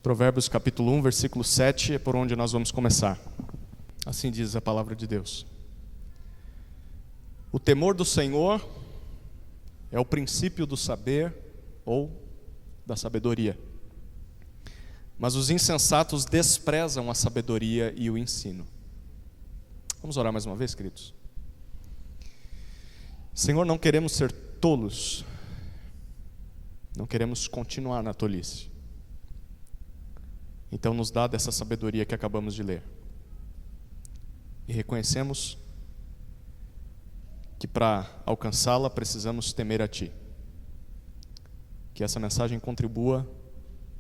Provérbios capítulo 1, versículo 7 é por onde nós vamos começar. Assim diz a palavra de Deus. O temor do Senhor é o princípio do saber ou da sabedoria. Mas os insensatos desprezam a sabedoria e o ensino. Vamos orar mais uma vez, queridos? Senhor, não queremos ser tolos. Não queremos continuar na tolice. Então nos dá dessa sabedoria que acabamos de ler. E reconhecemos que para alcançá-la precisamos temer a Ti. Que essa mensagem contribua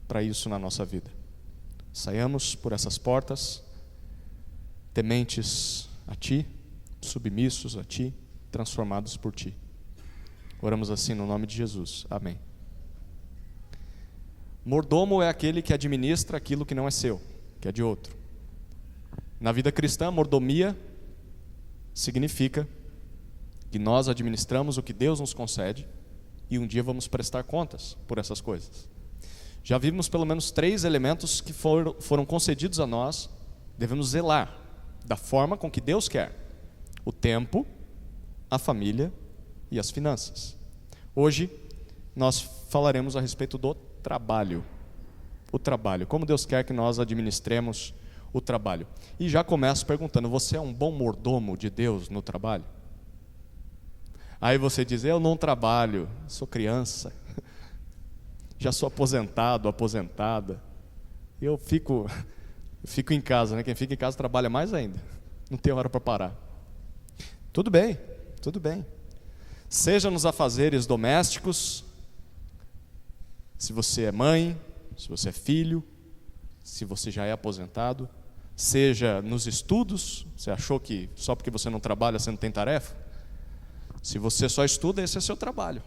para isso na nossa vida. Saiamos por essas portas, tementes a Ti, submissos a Ti, transformados por Ti. Oramos assim no nome de Jesus. Amém. Mordomo é aquele que administra aquilo que não é seu, que é de outro. Na vida cristã, mordomia significa que nós administramos o que Deus nos concede e um dia vamos prestar contas por essas coisas. Já vimos pelo menos 3 elementos que foram concedidos a nós, devemos zelar da forma com que Deus quer: o tempo, a família e as finanças. Hoje nós falaremos a respeito do trabalho. O trabalho, como Deus quer que nós administremos o trabalho. E já começo perguntando: você é um bom mordomo de Deus no trabalho? Aí você diz: eu não trabalho, sou criança, já sou aposentado, aposentada, eu fico em casa, né? Quem fica em casa trabalha mais ainda, não tem hora para parar. Tudo bem, seja nos afazeres domésticos, se você é mãe, se você é filho, se você já é aposentado, seja nos estudos, você achou que só porque você não trabalha você não tem tarefa? Se você só estuda, esse é seu trabalho.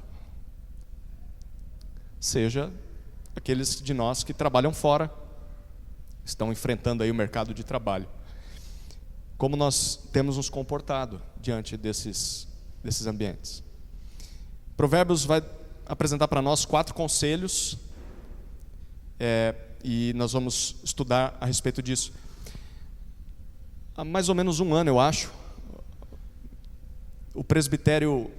Seja aqueles de nós que trabalham fora, estão enfrentando aí o mercado de trabalho. Como nós temos nos comportado diante desses ambientes? Provérbios vai apresentar para nós 4 conselhos, e nós vamos estudar a respeito disso. Há mais ou menos um ano, eu acho, o presbitério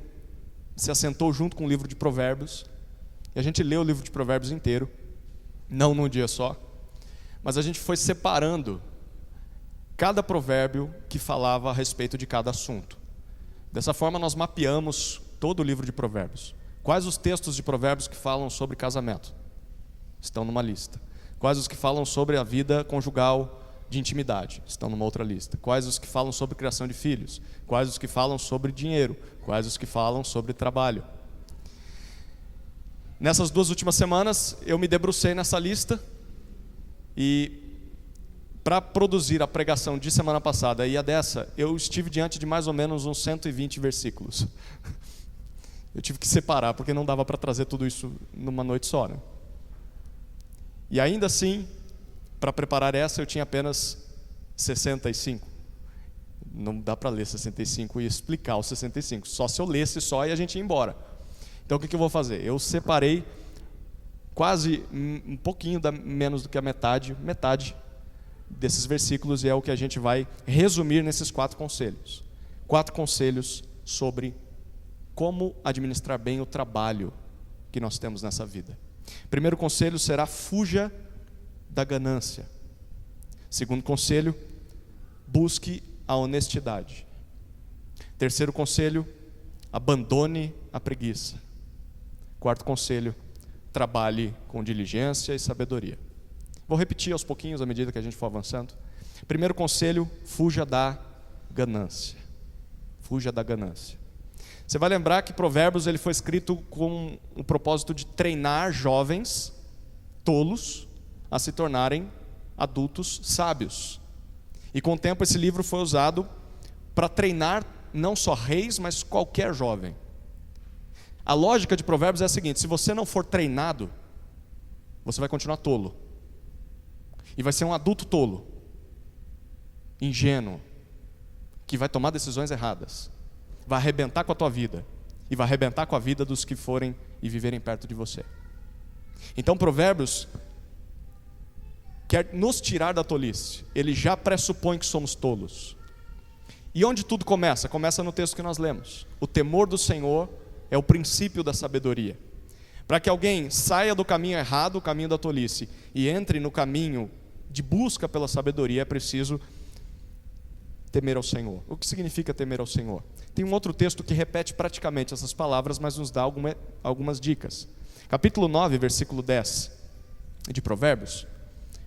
se assentou junto com o livro de Provérbios, e a gente leu o livro de Provérbios inteiro, não num dia só, mas a gente foi separando cada provérbio que falava a respeito de cada assunto. Dessa forma nós mapeamos todo o livro de Provérbios. Quais os textos de Provérbios que falam sobre casamento? Estão numa lista. Quais os que falam sobre a vida conjugal de intimidade? Estão numa outra lista. Quais os que falam sobre criação de filhos? Quais os que falam sobre dinheiro? Quais os que falam sobre trabalho? Nessas 2 últimas semanas eu me debrucei nessa lista e para produzir a pregação de semana passada e a dessa, eu estive diante de mais ou menos uns 120 versículos. Eu tive que separar, porque não dava para trazer tudo isso numa noite só, né? E ainda assim, para preparar essa, eu tinha apenas 65. Não dá para ler 65 e explicar os 65. Só se eu lesse só e a gente ia embora. Então o que eu vou fazer? Eu separei quase um pouquinho menos do que a metade desses versículos, e é o que a gente vai resumir nesses 4 conselhos. 4 conselhos sobre como administrar bem o trabalho que nós temos nessa vida. Primeiro conselho será: fuja da ganância. Segundo conselho: busque a honestidade. Terceiro conselho: abandone a preguiça. Quarto conselho: trabalhe com diligência e sabedoria. Vou repetir aos pouquinhos à medida que a gente for avançando. Primeiro conselho: fuja da ganância. Fuja da ganância. Você vai lembrar que Provérbios ele foi escrito com o propósito de treinar jovens tolos a se tornarem adultos sábios. E com o tempo esse livro foi usado para treinar não só reis, mas qualquer jovem. A lógica de Provérbios é a seguinte: se você não for treinado, você vai continuar tolo. E vai ser um adulto tolo, ingênuo, que vai tomar decisões erradas. Vai arrebentar com a tua vida e vai arrebentar com a vida dos que forem e viverem perto de você. Então Provérbios quer nos tirar da tolice. Ele já pressupõe que somos tolos. E onde tudo começa? Começa no texto que nós lemos. O temor do Senhor é o princípio da sabedoria. Para que alguém saia do caminho errado, o caminho da tolice, e entre no caminho de busca pela sabedoria, é preciso temer ao Senhor. O que significa temer ao Senhor? Tem um outro texto que repete praticamente essas palavras, mas nos dá algumas dicas. Capítulo 9, versículo 10 de Provérbios.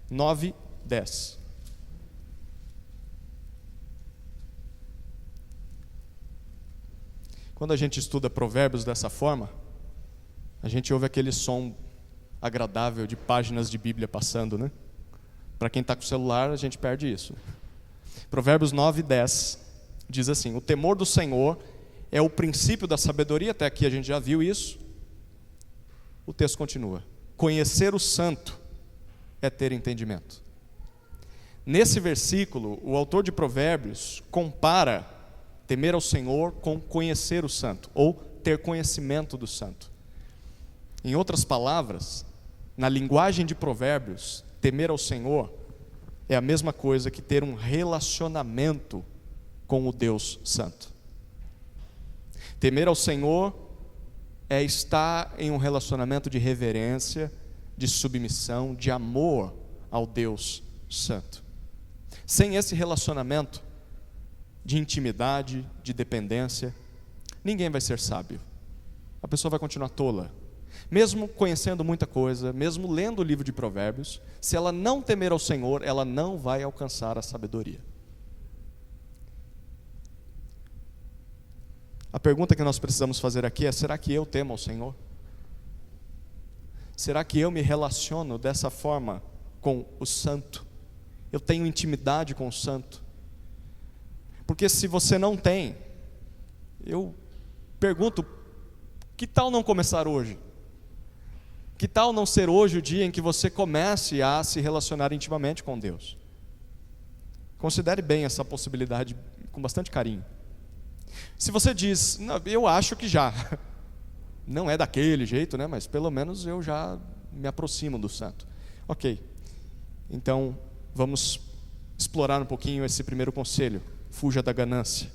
9, 10. Quando a gente estuda Provérbios dessa forma, a gente ouve aquele som agradável de páginas de Bíblia passando, né? Para quem está com o celular, a gente perde isso. Provérbios 9, 10 diz assim: o temor do Senhor é o princípio da sabedoria. Até aqui a gente já viu isso. O texto continua: conhecer o santo é ter entendimento. Nesse versículo, o autor de Provérbios compara temer ao Senhor com conhecer o santo, ou ter conhecimento do santo. Em outras palavras, na linguagem de Provérbios, temer ao Senhor é a mesma coisa que ter um relacionamento com o Deus Santo. Temer ao Senhor é estar em um relacionamento de reverência, de submissão, de amor ao Deus Santo. Sem esse relacionamento de intimidade, de dependência, ninguém vai ser sábio. A pessoa vai continuar tola. Mesmo conhecendo muita coisa, mesmo lendo o livro de Provérbios, se ela não temer ao Senhor, ela não vai alcançar a sabedoria. A pergunta que nós precisamos fazer aqui é: será que eu temo ao Senhor? Será que eu me relaciono dessa forma com o santo? Eu tenho intimidade com o santo? Porque se você não tem, eu pergunto, que tal não começar hoje? Que tal não ser hoje o dia em que você comece a se relacionar intimamente com Deus? Considere bem essa possibilidade com bastante carinho. Se você diz: não, eu acho que já, não é daquele jeito, né? Mas pelo menos eu já me aproximo do santo. Ok, então vamos explorar um pouquinho esse primeiro conselho: fuja da ganância.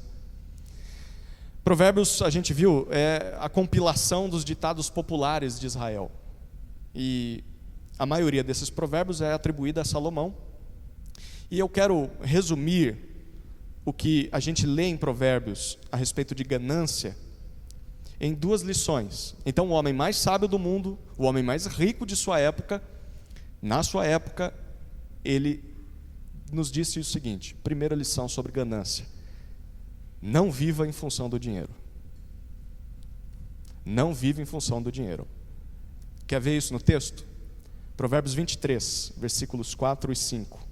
Provérbios, a gente viu, é a compilação dos ditados populares de Israel. E a maioria desses provérbios é atribuída a Salomão. E eu quero resumir o que a gente lê em Provérbios a respeito de ganância em duas lições. Então, o homem mais sábio do mundo, o homem mais rico de sua época, na sua época, ele nos disse o seguinte: primeira lição sobre ganância: não viva em função do dinheiro. Não viva em função do dinheiro. Quer ver isso no texto? Provérbios 23, versículos 4 e 5.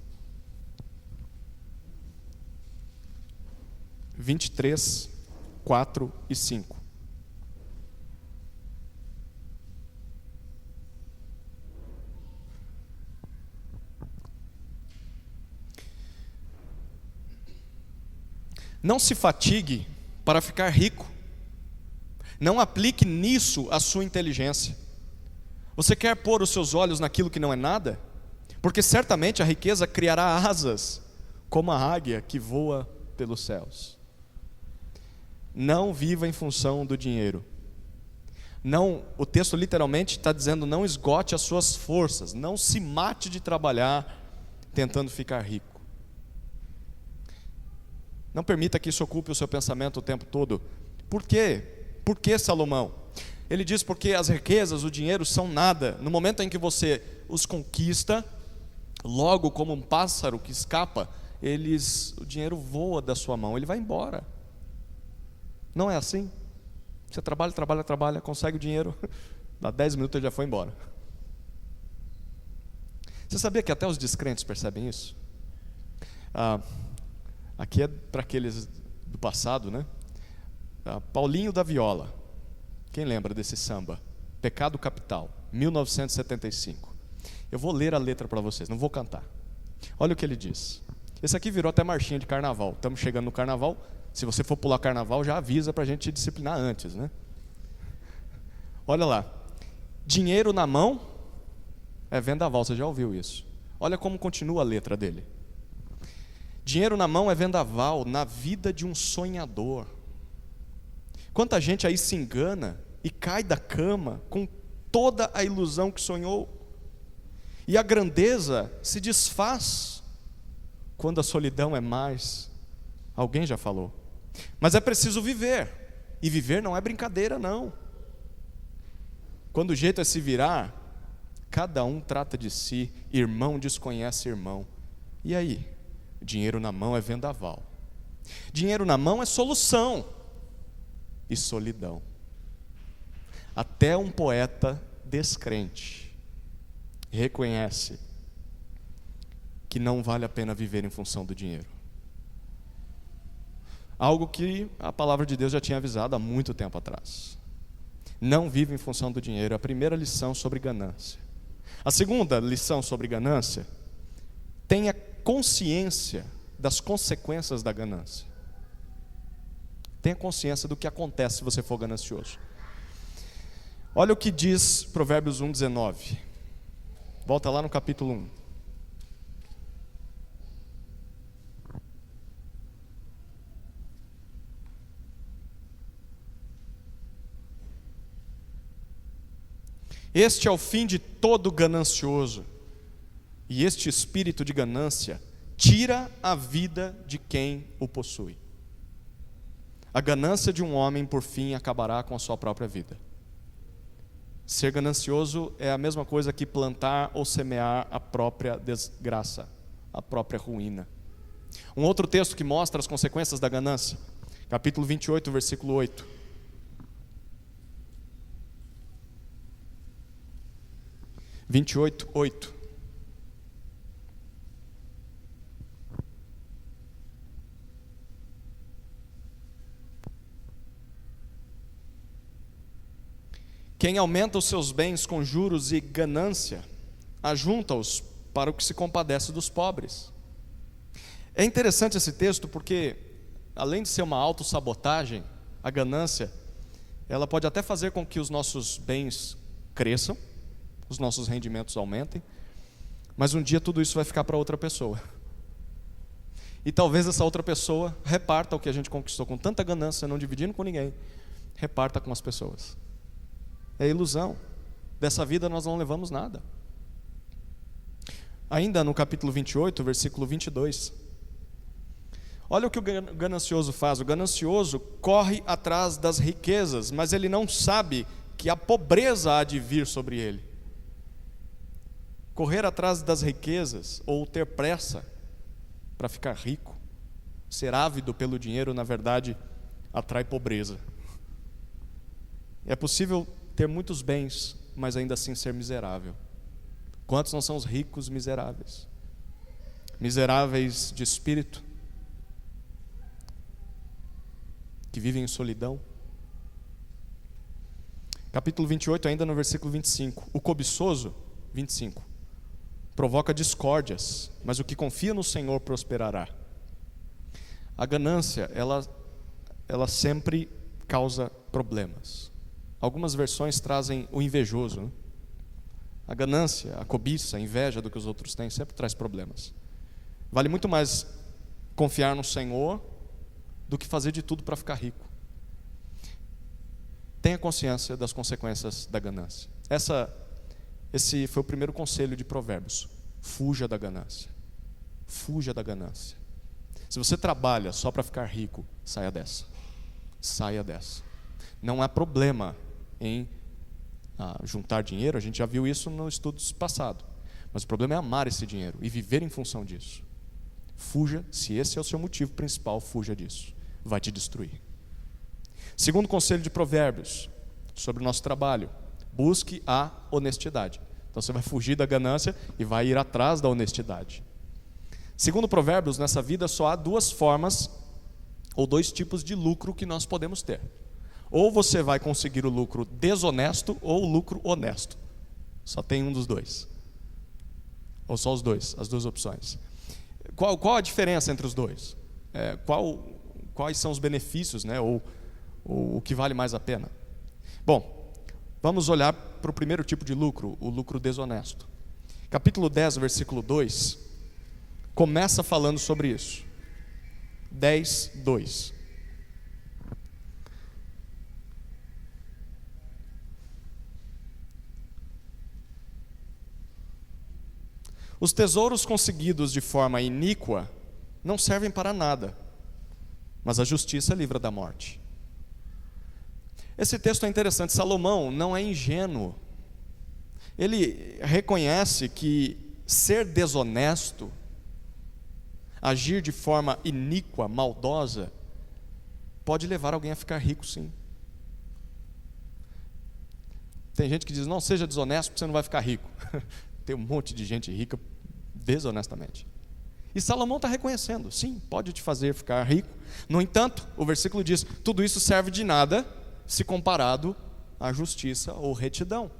23, 4 e 5. Não se fatigue para ficar rico. Não aplique nisso a sua inteligência. Você quer pôr os seus olhos naquilo que não é nada? Porque certamente a riqueza criará asas, como a águia que voa pelos céus. Não viva em função do dinheiro. Não, o texto literalmente está dizendo: não esgote as suas forças, não se mate de trabalhar tentando ficar rico. Não permita que isso ocupe o seu pensamento o tempo todo. Por quê? Por que Salomão? Ele diz: porque as riquezas, o dinheiro são nada. No momento em que você os conquista, logo como um pássaro que escapa, o dinheiro voa da sua mão, ele vai embora. Não é assim? Você trabalha, consegue o dinheiro, dá 10 minutos ele já foi embora. Você sabia que até os descrentes percebem isso? Aqui é para aqueles do passado, né? Paulinho da Viola. Quem lembra desse samba? Pecado Capital, 1975. Eu vou ler a letra para vocês, não vou cantar. Olha o que ele diz. Esse aqui virou até marchinha de carnaval. Estamos chegando no carnaval. Se você for pular carnaval, já avisa para a gente te disciplinar antes, né? Olha lá. Dinheiro na mão é vendaval, você já ouviu isso? Olha como continua a letra dele. Dinheiro na mão é vendaval na vida de um sonhador. Quanta gente aí se engana e cai da cama com toda a ilusão que sonhou. E a grandeza se desfaz quando a solidão é mais. Alguém já falou. Mas é preciso viver. E viver não é brincadeira, não. Quando o jeito é se virar, cada um trata de si, irmão desconhece irmão. E aí? Dinheiro na mão é vendaval. Dinheiro na mão é solução e solidão. Até um poeta descrente reconhece que não vale a pena viver em função do dinheiro. Algo que a palavra de Deus já tinha avisado há muito tempo atrás. Não vive em função do dinheiro. A primeira lição sobre ganância. A segunda lição sobre ganância: tenha consciência das consequências da ganância. Tenha consciência do que acontece se você for ganancioso. Olha o que diz Provérbios 1:19. Volta lá no capítulo 1. Este é o fim de todo ganancioso, e este espírito de ganância tira a vida de quem o possui. A ganância de um homem, por fim, acabará com a sua própria vida. Ser ganancioso é a mesma coisa que plantar ou semear a própria desgraça, a própria ruína. Um outro texto que mostra as consequências da ganância, capítulo 28, versículo 8. 28:8. Quem aumenta os seus bens com juros e ganância, ajunta-os para o que se compadece dos pobres. É interessante esse texto porque, além de ser uma autossabotagem, a ganância, ela pode até fazer com que os nossos bens cresçam, os nossos rendimentos aumentem, mas um dia tudo isso vai ficar para outra pessoa. E talvez essa outra pessoa reparta o que a gente conquistou com tanta ganância, não dividindo com ninguém, reparta com as pessoas. É ilusão. Dessa vida nós não levamos nada. Ainda no capítulo 28, versículo 22. Olha o que o ganancioso faz. O ganancioso corre atrás das riquezas, mas ele não sabe que a pobreza há de vir sobre ele. Correr atrás das riquezas, ou ter pressa para ficar rico, ser ávido pelo dinheiro, na verdade, atrai pobreza. É possível ter muitos bens, mas ainda assim ser miserável. Quantos não são os ricos miseráveis? Miseráveis de espírito, que vivem em solidão. Capítulo 28, ainda no versículo 25. O cobiçoso, 25, provoca discórdias, mas o que confia no Senhor prosperará. A ganância, ela sempre causa problemas. Algumas versões trazem o invejoso, né? A ganância, a cobiça, a inveja do que os outros têm sempre traz problemas. Vale muito mais confiar no Senhor do que fazer de tudo para ficar rico. Tenha consciência das consequências da ganância. Esse foi o primeiro conselho de Provérbios. Fuja da ganância. Fuja da ganância. Se você trabalha só para ficar rico, saia dessa. Saia dessa. Não há problema em juntar dinheiro, a gente já viu isso no estudo passado. Mas o problema é amar esse dinheiro e viver em função disso. Fuja, se esse é o seu motivo principal, fuja disso. Vai te destruir. Segundo conselho de Provérbios, sobre o nosso trabalho: busque a honestidade. Então você vai fugir da ganância e vai ir atrás da honestidade. Segundo Provérbios, nessa vida só há duas formas ou dois tipos de lucro que nós podemos ter. Ou você vai conseguir o lucro desonesto ou o lucro honesto. Só tem um dos dois. Ou só os dois, as duas opções. Qual a diferença entre os dois? Quais são os benefícios, né? Ou o que vale mais a pena? Bom, vamos olhar para o primeiro tipo de lucro, o lucro desonesto. Capítulo 10, versículo 2, começa falando sobre isso. 10, 2. Os tesouros conseguidos de forma iníqua não servem para nada, mas a justiça livra da morte. Esse texto é interessante. Salomão não é ingênuo. Ele reconhece que ser desonesto, agir de forma iníqua, maldosa, pode levar alguém a ficar rico, sim. Tem gente que diz, não seja desonesto porque você não vai ficar rico. Tem um monte de gente rica desonestamente. E Salomão está reconhecendo, sim, pode te fazer ficar rico. No entanto, o versículo diz, tudo isso serve de nada se comparado à justiça ou retidão.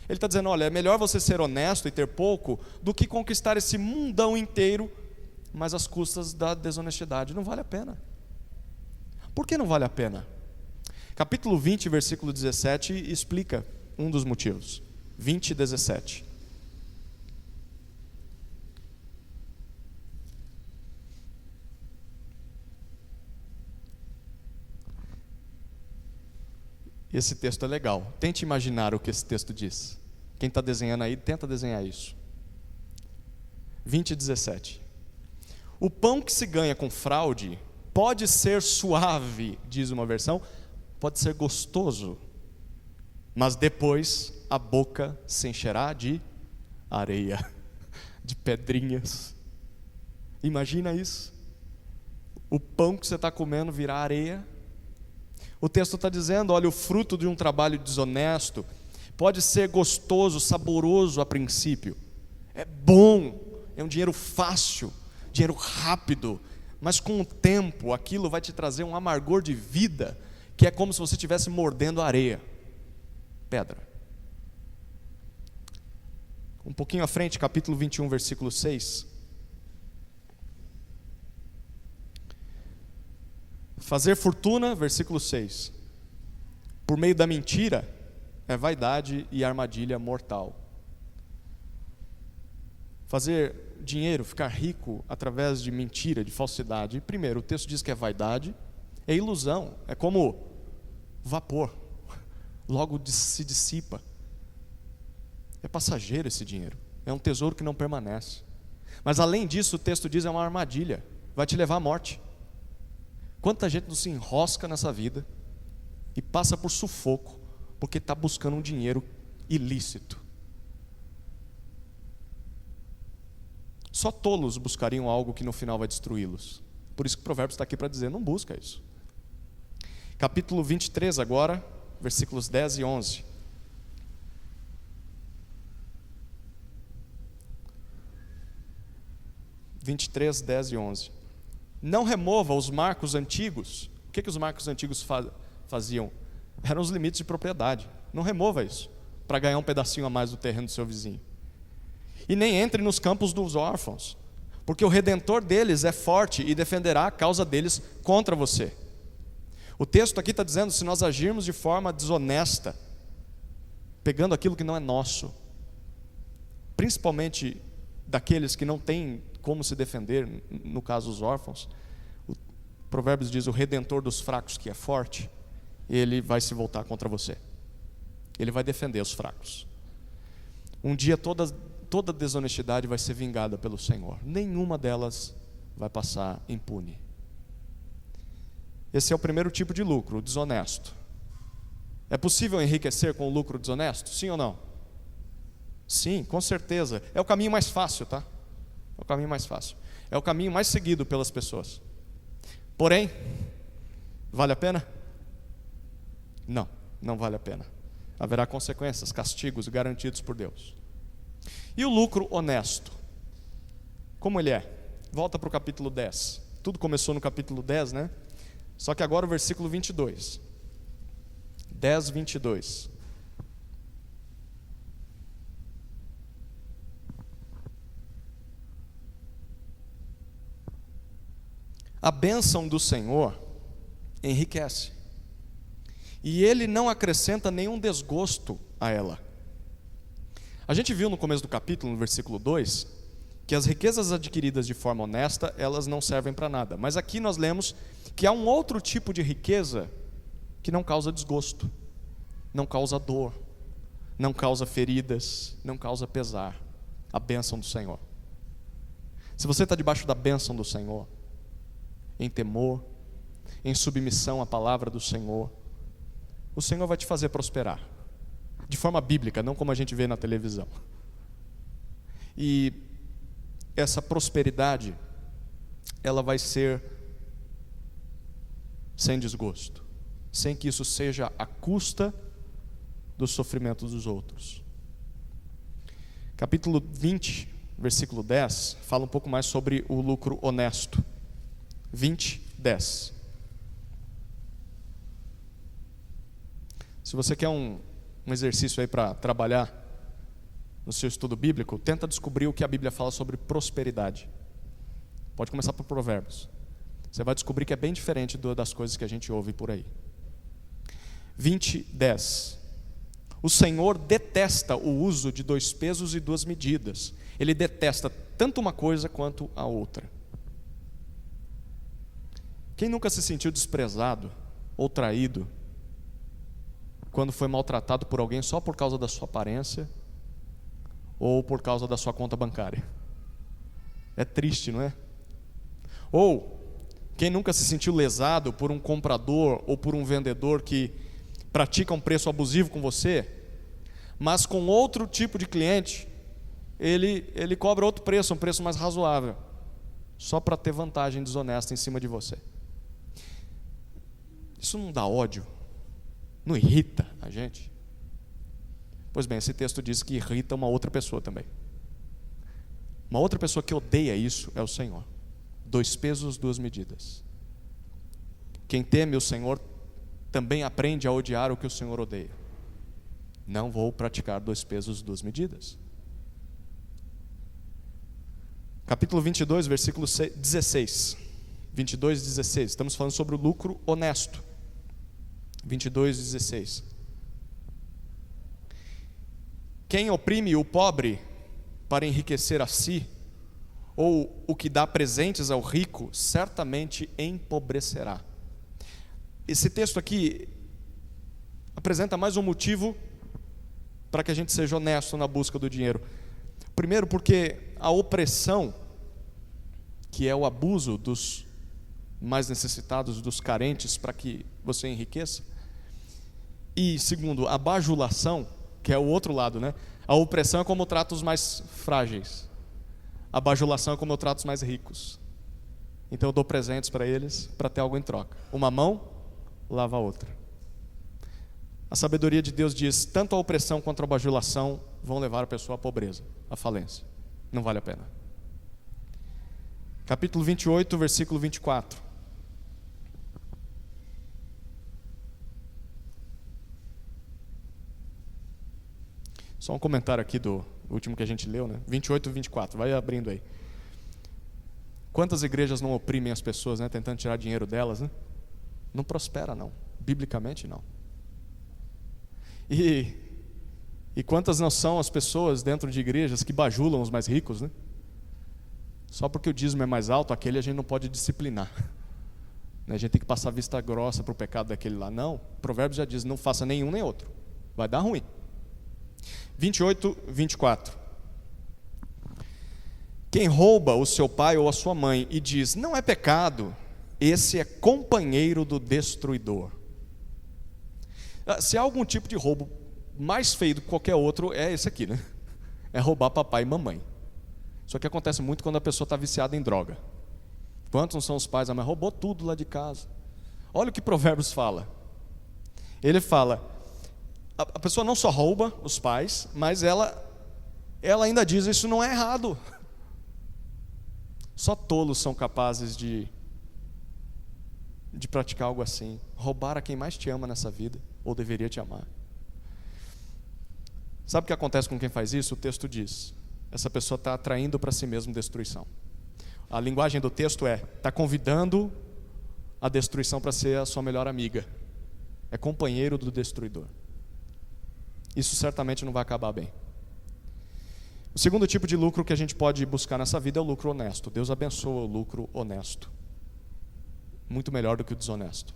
Ele está dizendo, olha, é melhor você ser honesto e ter pouco do que conquistar esse mundão inteiro, mas às custas da desonestidade. Não vale a pena. Por que não vale a pena? Capítulo 20, versículo 17 explica um dos motivos. 20, 17. Esse texto é legal. Tente imaginar o que esse texto diz. Quem está desenhando aí, tenta desenhar isso. 20, 17. O pão que se ganha com fraude pode ser suave, diz uma versão, pode ser gostoso, mas depois a boca se encherá de areia, de pedrinhas. Imagina isso. O pão que você está comendo virar areia. O texto está dizendo, olha, o fruto de um trabalho desonesto pode ser gostoso, saboroso a princípio. É bom, é um dinheiro fácil, dinheiro rápido, mas com o tempo aquilo vai te trazer um amargor de vida, que é como se você estivesse mordendo areia, pedra. Um pouquinho à frente, capítulo 21, versículo 6. Fazer fortuna, versículo 6, por meio da mentira, é vaidade e armadilha mortal. Fazer dinheiro, ficar rico através de mentira, de falsidade. Primeiro, o texto diz que é vaidade, é ilusão, é como vapor, logo se dissipa. É passageiro esse dinheiro, é um tesouro que não permanece. Mas além disso, o texto diz que é uma armadilha, vai te levar à morte. Quanta gente não se enrosca nessa vida e passa por sufoco porque está buscando um dinheiro ilícito. Só tolos buscariam algo que no final vai destruí-los. Por isso que o Provérbios está aqui para dizer, não busca isso. Capítulo 23 agora, versículos 10 e 11. (23, 10 e 11). Não remova os marcos antigos. O que os marcos antigos faziam? Eram os limites de propriedade. Não remova isso, para ganhar um pedacinho a mais do terreno do seu vizinho. E nem entre nos campos dos órfãos, porque o Redentor deles é forte e defenderá a causa deles contra você. O texto aqui está dizendo, se nós agirmos de forma desonesta, pegando aquilo que não é nosso, principalmente daqueles que não têm como se defender, no caso os órfãos, o Provérbios diz, o Redentor dos fracos que é forte, ele vai se voltar contra você. Ele vai defender os fracos. Um dia toda desonestidade vai ser vingada pelo Senhor. Nenhuma delas vai passar impune. Esse é o primeiro tipo de lucro, o desonesto. É possível enriquecer com o lucro desonesto? Sim ou não? Sim, com certeza. É o caminho mais fácil, tá? É o caminho mais fácil. É o caminho mais seguido pelas pessoas. Porém, vale a pena? Não, não vale a pena. Haverá consequências, castigos garantidos por Deus. E o lucro honesto? Como ele é? Volta para o capítulo 10. Tudo começou no capítulo 10, né? Só que agora o versículo 22. 10, 22. A bênção do Senhor enriquece, e Ele não acrescenta nenhum desgosto a ela. A gente viu no começo do capítulo, no versículo 2, que as riquezas adquiridas de forma honesta, elas não servem para nada. Mas aqui nós lemos que há um outro tipo de riqueza que não causa desgosto, não causa dor, não causa feridas, não causa pesar. A bênção do Senhor. Se você está debaixo da bênção do Senhor, em temor, em submissão à palavra do Senhor, o Senhor vai te fazer prosperar. De forma bíblica, não como a gente vê na televisão. E essa prosperidade, ela vai ser sem desgosto, sem que isso seja à custa do sofrimento dos outros. Capítulo 20, versículo 10, fala um pouco mais sobre o lucro honesto. 20, 10. Se você quer um exercício aí para trabalhar no seu estudo bíblico, tenta descobrir o que a Bíblia fala sobre prosperidade. Pode começar por Provérbios. Você vai descobrir que é bem diferente das coisas que a gente ouve por aí. 20, 10. O Senhor detesta o uso de 2 pesos e 2 medidas. Ele detesta tanto uma coisa quanto a outra. Quem nunca se sentiu desprezado ou traído quando foi maltratado por alguém só por causa da sua aparência ou por causa da sua conta bancária? É triste, não é? Ou quem nunca se sentiu lesado por um comprador ou por um vendedor que pratica um preço abusivo com você, mas com outro tipo de cliente ele cobra outro preço, um preço mais razoável, só para ter vantagem desonesta em cima de você? Isso não dá ódio? Não irrita a gente? Pois bem, esse texto diz que irrita uma outra pessoa também. Uma outra pessoa que odeia isso é o Senhor. 2 pesos, 2 medidas. Quem teme o Senhor também aprende a odiar o que o Senhor odeia. Não vou praticar 2 pesos, 2 medidas. Capítulo 22, versículo 16. 22, 16. Estamos falando sobre o lucro honesto. 22, 16. Quem oprime o pobre para enriquecer a si, ou o que dá presentes ao rico, certamente empobrecerá. Esse texto aqui apresenta mais um motivo para que a gente seja honesto na busca do dinheiro. Primeiro, porque a opressão, que é o abuso dos mais necessitados, dos carentes, para que você enriqueça. E segundo, a bajulação, que é o outro lado, né? A opressão é como eu trato os mais frágeis. A bajulação é como eu trato os mais ricos. Então eu dou presentes para eles para ter algo em troca. Uma mão lava a outra. A sabedoria de Deus diz: tanto a opressão quanto a bajulação vão levar a pessoa à pobreza, à falência. Não vale a pena. Capítulo 28, versículo 24. Só um comentário aqui do último que a gente leu, né? 28 e 24, vai abrindo aí. Quantas igrejas não oprimem as pessoas, né? Tentando tirar dinheiro delas, né? Não prospera, não. Biblicamente, não. E quantas não são as pessoas dentro de igrejas que bajulam os mais ricos, né? Só porque o dízimo é mais alto, aquele a gente não pode disciplinar. A gente tem que passar vista grossa para o pecado daquele lá. Não, o Provérbios já diz: não faça nenhum nem outro. Vai dar ruim. 28, 24. Quem rouba o seu pai ou a sua mãe e diz: não é pecado, esse é companheiro do destruidor. Se há algum tipo de roubo mais feio do que qualquer outro, é esse aqui, né? É roubar papai e mamãe. Isso aqui acontece muito quando a pessoa está viciada em droga. Quantos não são os pais? Mas roubou tudo lá de casa. Olha o que Provérbios fala. Ele fala: a pessoa não só rouba os pais, mas ela ainda diz: isso não é errado. Só tolos são capazes de praticar algo assim. Roubar a quem mais te ama nessa vida, ou deveria te amar. Sabe o que acontece com quem faz isso? O texto diz: essa pessoa está atraindo para si mesmo destruição. A linguagem do texto está convidando a destruição para ser a sua melhor amiga. É companheiro do destruidor. Isso certamente não vai acabar bem. O segundo tipo de lucro que a gente pode buscar nessa vida é o lucro honesto. Deus abençoa o lucro honesto. Muito melhor do que o desonesto.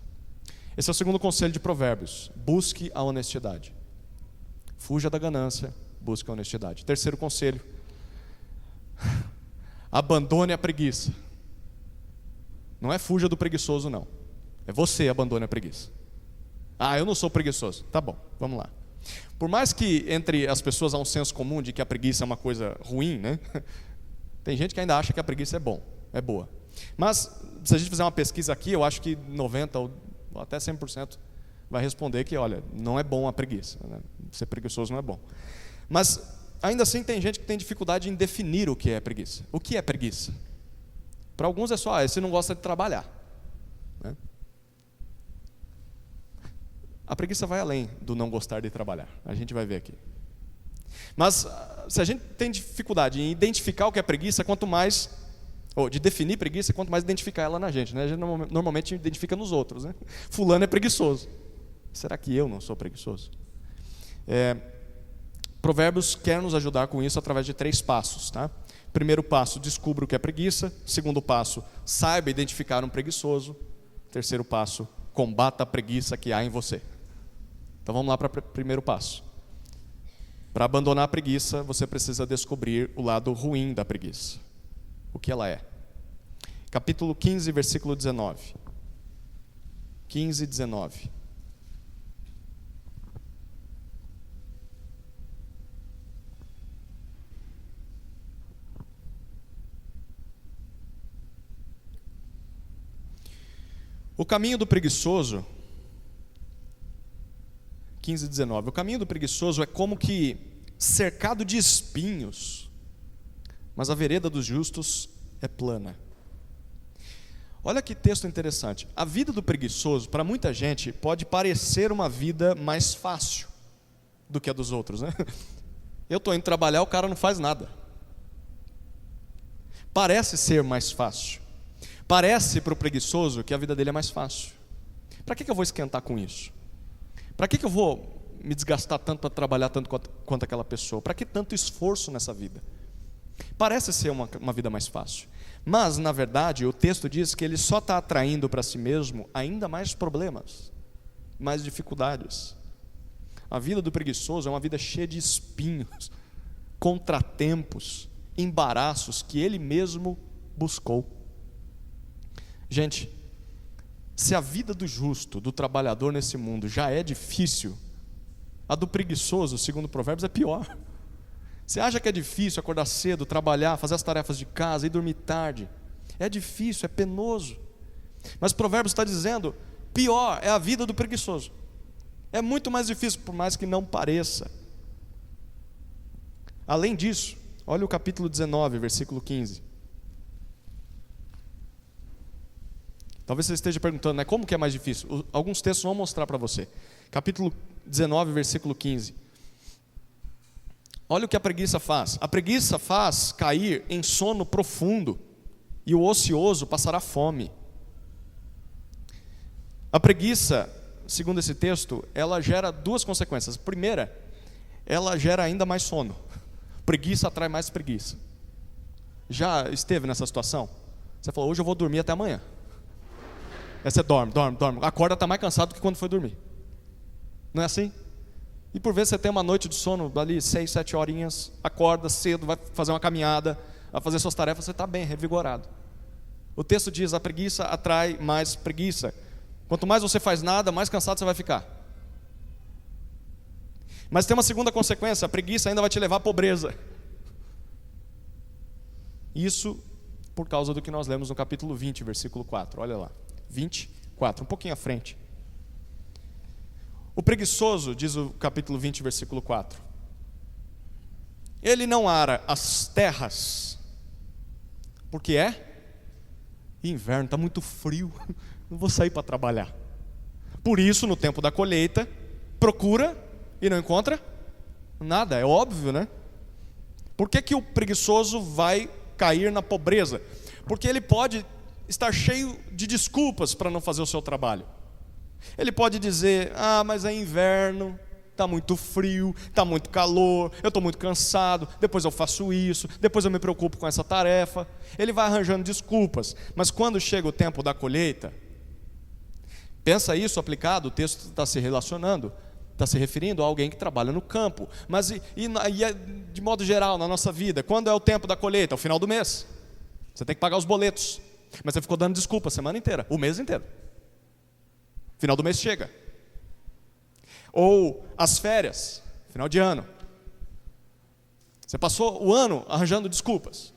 Esse é o segundo conselho de Provérbios. Busque a honestidade. Fuja da ganância, busque a honestidade. Terceiro conselho. Abandone a preguiça. Não é fuja do preguiçoso, não. É você abandone a preguiça. Ah, eu não sou preguiçoso. Tá bom, vamos lá. Por mais que entre as pessoas há um senso comum de que a preguiça é uma coisa ruim, né? Tem gente que ainda acha que a preguiça é boa. Mas se a gente fizer uma pesquisa aqui, eu acho que 90% ou até 100% vai responder que, olha, não é bom a preguiça, né? Ser preguiçoso não é bom. Mas ainda assim tem gente que tem dificuldade em definir o que é preguiça. O que é preguiça? Para alguns é só, você não gosta de trabalhar, né? A preguiça vai além do não gostar de trabalhar. A gente vai ver aqui. Mas se a gente tem dificuldade em identificar o que é preguiça, quanto mais, ou de definir preguiça, quanto mais identificar ela na gente, né? A gente normalmente identifica nos outros, né? Fulano é preguiçoso. Será que eu não sou preguiçoso? Provérbios quer nos ajudar com isso através de 3 passos, tá? Primeiro passo, descubra o que é preguiça. Segundo passo, saiba identificar um preguiçoso. Terceiro passo, combata a preguiça que há em você. Então vamos lá para o primeiro passo. Para abandonar a preguiça, você precisa descobrir o lado ruim da preguiça. O que ela é. Capítulo 15, versículo 19. 15, 19. O caminho do preguiçoso, 15, 19. O caminho do preguiçoso é como que cercado de espinhos, mas a vereda dos justos é plana. Olha que texto interessante. A vida do preguiçoso, para muita gente, pode parecer uma vida mais fácil do que a dos outros, né? Eu estou indo trabalhar, o cara não faz nada. Parece ser mais fácil. Parece para o preguiçoso que a vida dele é mais fácil. Para que eu vou esquentar com isso? Para que eu vou me desgastar tanto para trabalhar tanto quanto aquela pessoa? Para que tanto esforço nessa vida? Parece ser uma vida mais fácil. Mas, na verdade, o texto diz que ele só está atraindo para si mesmo ainda mais problemas, mais dificuldades. A vida do preguiçoso é uma vida cheia de espinhos, contratempos, embaraços que ele mesmo buscou. Gente, se a vida do justo, do trabalhador nesse mundo já é difícil, a do preguiçoso, segundo Provérbios, é pior. Você acha que é difícil acordar cedo, trabalhar, fazer as tarefas de casa e dormir tarde? É difícil, é penoso. Mas Provérbios está dizendo, pior é a vida do preguiçoso. É muito mais difícil, por mais que não pareça. Além disso, olha o capítulo 19, versículo 15. Talvez você esteja perguntando, né, como que é mais difícil? Alguns textos vão mostrar para você. Capítulo 19, versículo 15. Olha o que a preguiça faz. A preguiça faz cair em sono profundo, e o ocioso passará fome. A preguiça, segundo esse texto, ela gera 2 consequências. Primeira, ela gera ainda mais sono. Preguiça atrai mais preguiça. Já esteve nessa situação? Você falou, hoje eu vou dormir até amanhã. Aí você dorme. Acorda, está mais cansado do que quando foi dormir. Não é assim? E por vezes você tem uma noite de sono ali, 6, 7 horinhas, acorda cedo, vai fazer uma caminhada, vai fazer suas tarefas, você está bem, revigorado. O texto diz, a preguiça atrai mais preguiça. Quanto mais você faz nada, mais cansado você vai ficar. Mas tem uma segunda consequência, a preguiça ainda vai te levar à pobreza. Isso por causa do que nós lemos no capítulo 20, versículo 4, olha lá. 24, um pouquinho à frente. O preguiçoso, diz o capítulo 20, versículo 4, ele não ara as terras, porque é inverno, está muito frio, não vou sair para trabalhar. Por isso, no tempo da colheita, procura e não encontra nada, é óbvio, né? Por que o preguiçoso vai cair na pobreza? Porque ele pode estar cheio de desculpas para não fazer o seu trabalho. Ele pode dizer, mas é inverno, está muito frio, está muito calor, eu estou muito cansado, depois eu faço isso, depois eu me preocupo com essa tarefa. Ele vai arranjando desculpas, mas quando chega o tempo da colheita, pensa isso aplicado, o texto está se relacionando, está se referindo a alguém que trabalha no campo. Mas de modo geral, na nossa vida, quando é o tempo da colheita? Ao final do mês. Você tem que pagar os boletos, mas você ficou dando desculpa a semana inteira, o mês inteiro. Final do mês chega. Ou as férias, final de ano. Você passou o ano arranjando desculpas.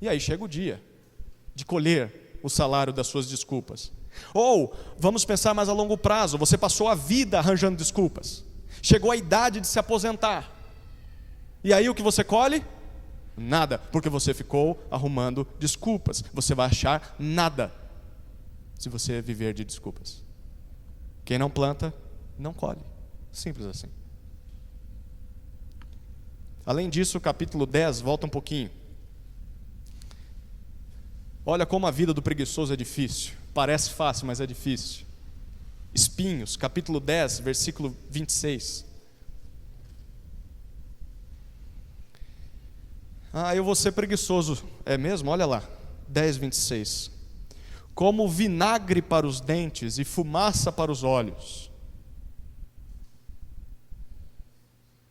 E aí chega o dia de colher o salário das suas desculpas. Ou, vamos pensar mais a longo prazo, você passou a vida arranjando desculpas. Chegou a idade de se aposentar. E aí o que você colhe? Nada, porque você ficou arrumando desculpas. Você vai achar nada se você viver de desculpas. Quem não planta, não colhe. Simples assim. Além disso, o capítulo 10, volta um pouquinho. Olha como a vida do preguiçoso é difícil. Parece fácil, mas é difícil. Espinhos, capítulo 10, versículo 26. Eu vou ser preguiçoso. É mesmo? Olha lá, 10, 26. Como vinagre para os dentes e fumaça para os olhos.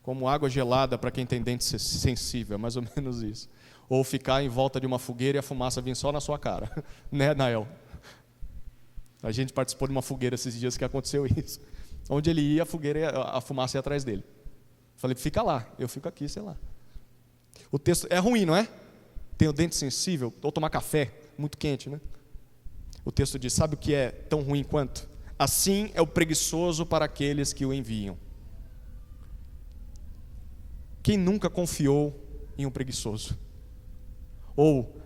Como água gelada para quem tem dente sensível, é mais ou menos isso. Ou ficar em volta de uma fogueira e a fumaça vir só na sua cara. Né, Nael? A gente participou de uma fogueira esses dias que aconteceu isso. Onde ele ia, a fumaça ia atrás dele. Falei, fica lá, eu fico aqui, sei lá. O texto é ruim, não é? Tem o dente sensível, ou tomar café, muito quente, né? O texto diz, sabe o que é tão ruim quanto? Assim é o preguiçoso para aqueles que o enviam. Quem nunca confiou em um preguiçoso? Ou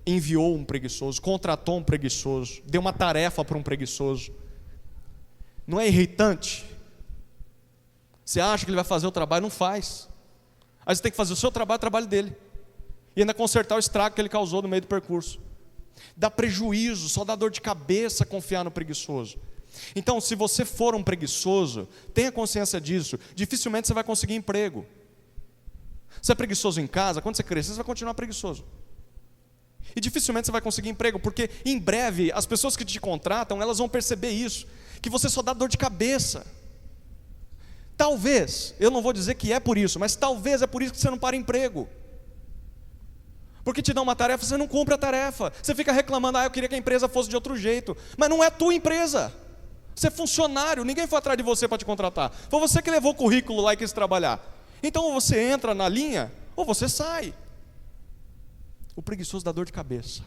enviou um preguiçoso, contratou um preguiçoso, deu uma tarefa para um preguiçoso. Não é irritante? Você acha que ele vai fazer o trabalho, não faz. Aí você tem que fazer o seu trabalho, o trabalho dele. E ainda consertar o estrago que ele causou no meio do percurso. Dá prejuízo, só dá dor de cabeça confiar no preguiçoso. Então, se você for um preguiçoso, tenha consciência disso, dificilmente você vai conseguir emprego. Você é preguiçoso em casa, quando você crescer, você vai continuar preguiçoso. E dificilmente você vai conseguir emprego, porque em breve, as pessoas que te contratam, elas vão perceber isso, que você só dá dor de cabeça. Talvez, eu não vou dizer que é por isso, mas talvez é por isso que você não para emprego. Porque te dão uma tarefa, você não cumpre a tarefa. Você fica reclamando, eu queria que a empresa fosse de outro jeito. Mas não é tua empresa. Você é funcionário, ninguém foi atrás de você para te contratar. Foi você que levou o currículo lá e quis trabalhar. Então ou você entra na linha, ou você sai. O preguiçoso dá dor de cabeça.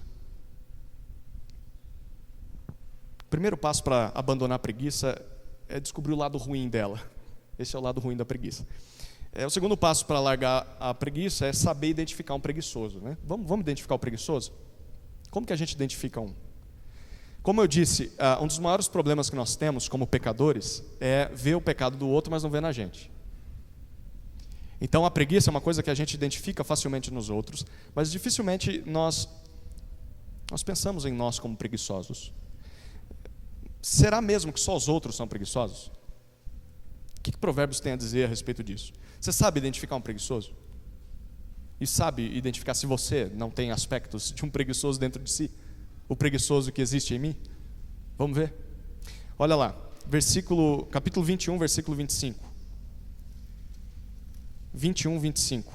O primeiro passo para abandonar a preguiça é descobrir o lado ruim dela. Esse é o lado ruim da preguiça. O segundo passo para largar a preguiça é saber identificar um preguiçoso, né? Vamos identificar o preguiçoso? Como que a gente identifica um? Como eu disse, um dos maiores problemas que nós temos como pecadores é ver o pecado do outro, mas não ver na gente. Então a preguiça é uma coisa que a gente identifica facilmente nos outros, mas dificilmente nós pensamos em nós como preguiçosos. Será mesmo que só os outros são preguiçosos? O que Provérbios tem a dizer a respeito disso? Você sabe identificar um preguiçoso? E sabe identificar se você não tem aspectos de um preguiçoso dentro de si? O preguiçoso que existe em mim? Vamos ver? Olha lá, capítulo 21, versículo 25. 21, 25.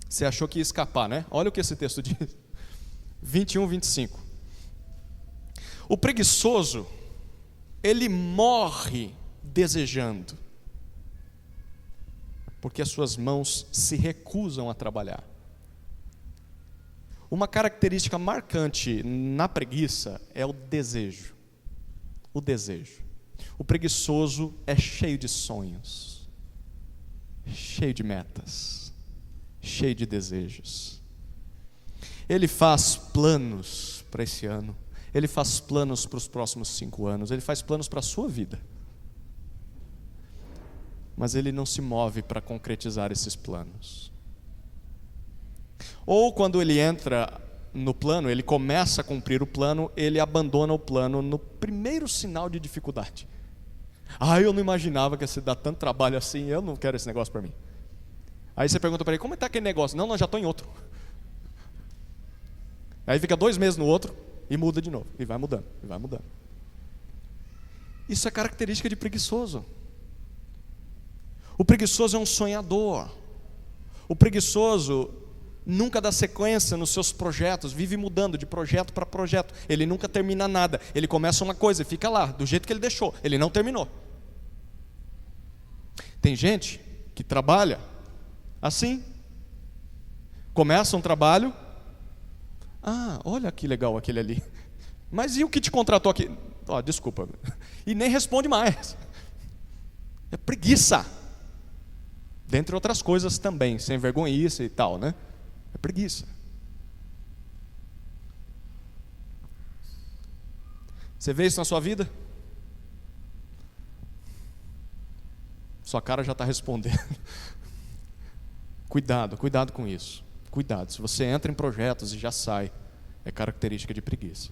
Você achou que ia escapar, né? Olha o que esse texto diz. 21, 25. O preguiçoso, ele morre desejando, porque as suas mãos se recusam a trabalhar. Uma característica marcante na preguiça é o desejo. O desejo. O preguiçoso é cheio de sonhos, cheio de metas, cheio de desejos. Ele faz planos para esse ano, ele faz planos para os próximos 5 anos, ele faz planos para a sua vida. Mas ele não se move para concretizar esses planos. Ou quando ele entra no plano, ele começa a cumprir o plano, ele abandona o plano no primeiro sinal de dificuldade. Eu não imaginava que ia se dar tanto trabalho assim, eu não quero esse negócio para mim. Aí você pergunta para ele, como está aquele negócio? Não, já estou em outro. Aí fica 2 meses no outro e muda de novo, e vai mudando, e vai mudando. Isso é característica de preguiçoso. O preguiçoso é um sonhador. O preguiçoso nunca dá sequência nos seus projetos, vive mudando de projeto para projeto. Ele nunca termina nada. Ele começa uma coisa e fica lá, do jeito que ele deixou. Ele não terminou. Tem gente que trabalha assim. Começa um trabalho. Olha que legal aquele ali. Mas e o que te contratou aqui? Desculpa. E nem responde mais. É preguiça. Dentre outras coisas também, sem vergonhice e tal, né? É preguiça. Você vê isso na sua vida? Sua cara já está respondendo. Cuidado com isso. Cuidado, se você entra em projetos e já sai, é característica de preguiça.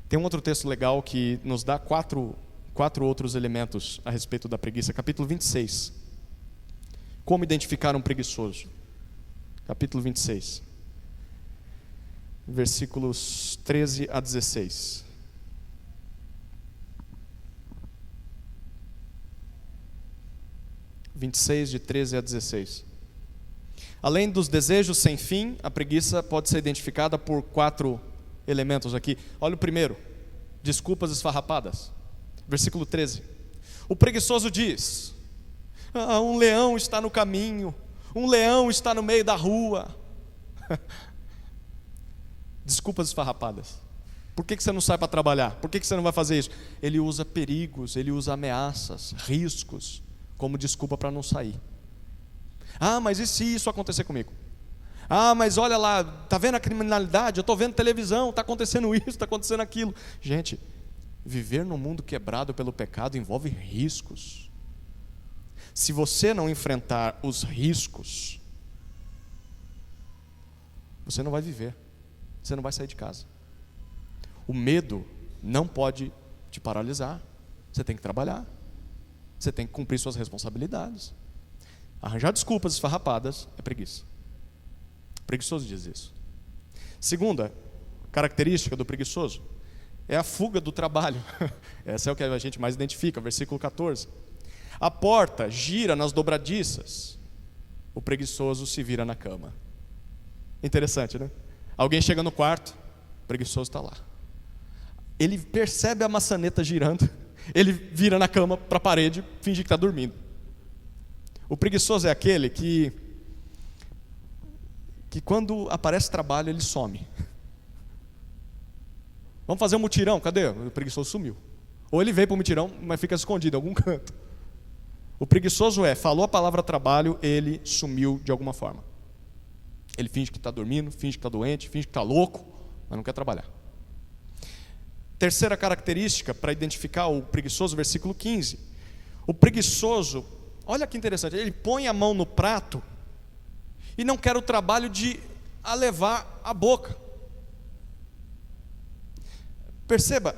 Tem um outro texto legal que nos dá quatro outros elementos a respeito da preguiça. Capítulo 26. Como identificar um preguiçoso? Capítulo 26. Versículos 13 a 16. De 13 a 16. Além dos desejos sem fim, a preguiça pode ser identificada por 4 elementos aqui. Olha o primeiro: desculpas esfarrapadas. Versículo 13. O preguiçoso diz: um leão está no caminho, um leão está no meio da rua. Desculpas esfarrapadas. Por que você não sai para trabalhar? Por que você não vai fazer isso? Ele usa perigos, ele usa ameaças, riscos como desculpa para não sair. Mas e se isso acontecer comigo? Mas olha lá, está vendo a criminalidade? Eu estou vendo televisão, está acontecendo isso, está acontecendo aquilo. Gente, viver num mundo quebrado pelo pecado envolve riscos. Se você não enfrentar os riscos, você não vai viver. Você não vai sair de casa. O medo não pode te paralisar. Você tem que trabalhar. Você tem que cumprir suas responsabilidades. Arranjar desculpas esfarrapadas é preguiça. O preguiçoso diz isso. Segunda característica do preguiçoso é a fuga do trabalho. Essa é o que a gente mais identifica, versículo 14. A porta gira nas dobradiças, o preguiçoso se vira na cama. Interessante, né? Alguém chega no quarto, o preguiçoso está lá. Ele percebe a maçaneta girando, ele vira na cama para a parede, finge que está dormindo. O preguiçoso é aquele que quando aparece trabalho, ele some. Vamos fazer um mutirão, cadê? O preguiçoso sumiu. Ou ele veio para o mutirão, mas fica escondido em algum canto. O preguiçoso falou a palavra trabalho, ele sumiu de alguma forma. Ele finge que está dormindo, finge que está doente, finge que está louco, mas não quer trabalhar. Terceira característica para identificar o preguiçoso, versículo 15. O preguiçoso, olha que interessante, ele põe a mão no prato e não quer o trabalho de a levar à boca. Perceba,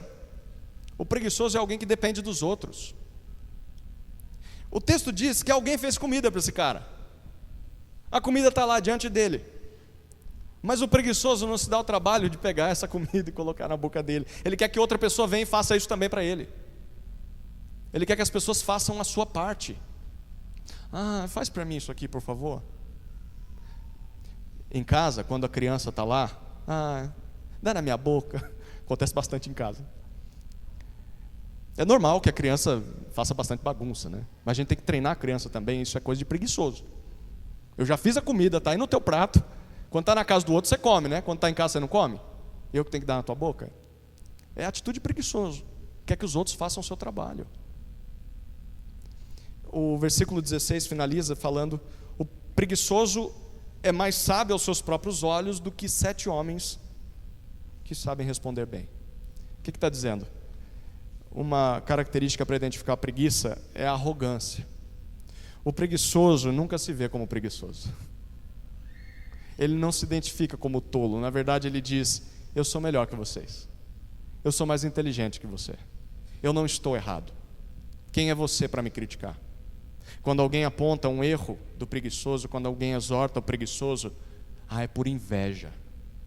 o preguiçoso é alguém que depende dos outros. O texto diz que alguém fez comida para esse cara. A comida está lá diante dele. Mas o preguiçoso não se dá o trabalho de pegar essa comida e colocar na boca dele. Ele quer que outra pessoa venha e faça isso também para ele. Ele quer que as pessoas façam a sua parte. Faz para mim isso aqui, por favor. Em casa, quando a criança está lá, dá na minha boca. Acontece bastante em casa. É normal que a criança faça bastante bagunça, né? Mas a gente tem que treinar a criança também, isso é coisa de preguiçoso. Eu já fiz a comida, está aí no teu prato. Quando está na casa do outro, você come, né? Quando está em casa, você não come? Eu que tenho que dar na tua boca? É atitude preguiçoso. Quer que os outros façam o seu trabalho. O versículo 16 finaliza falando: o preguiçoso é mais sábio aos seus próprios olhos do que 7 homens que sabem responder bem. O que está dizendo? Uma característica para identificar a preguiça é a arrogância. O preguiçoso nunca se vê como preguiçoso. ele não se identifica como tolo. Na verdade, ele diz: eu sou melhor que vocês. Eu sou mais inteligente que você. Eu não estou errado. Quem é você para me criticar? Quando alguém aponta um erro do preguiçoso, quando alguém exorta o preguiçoso, é por inveja.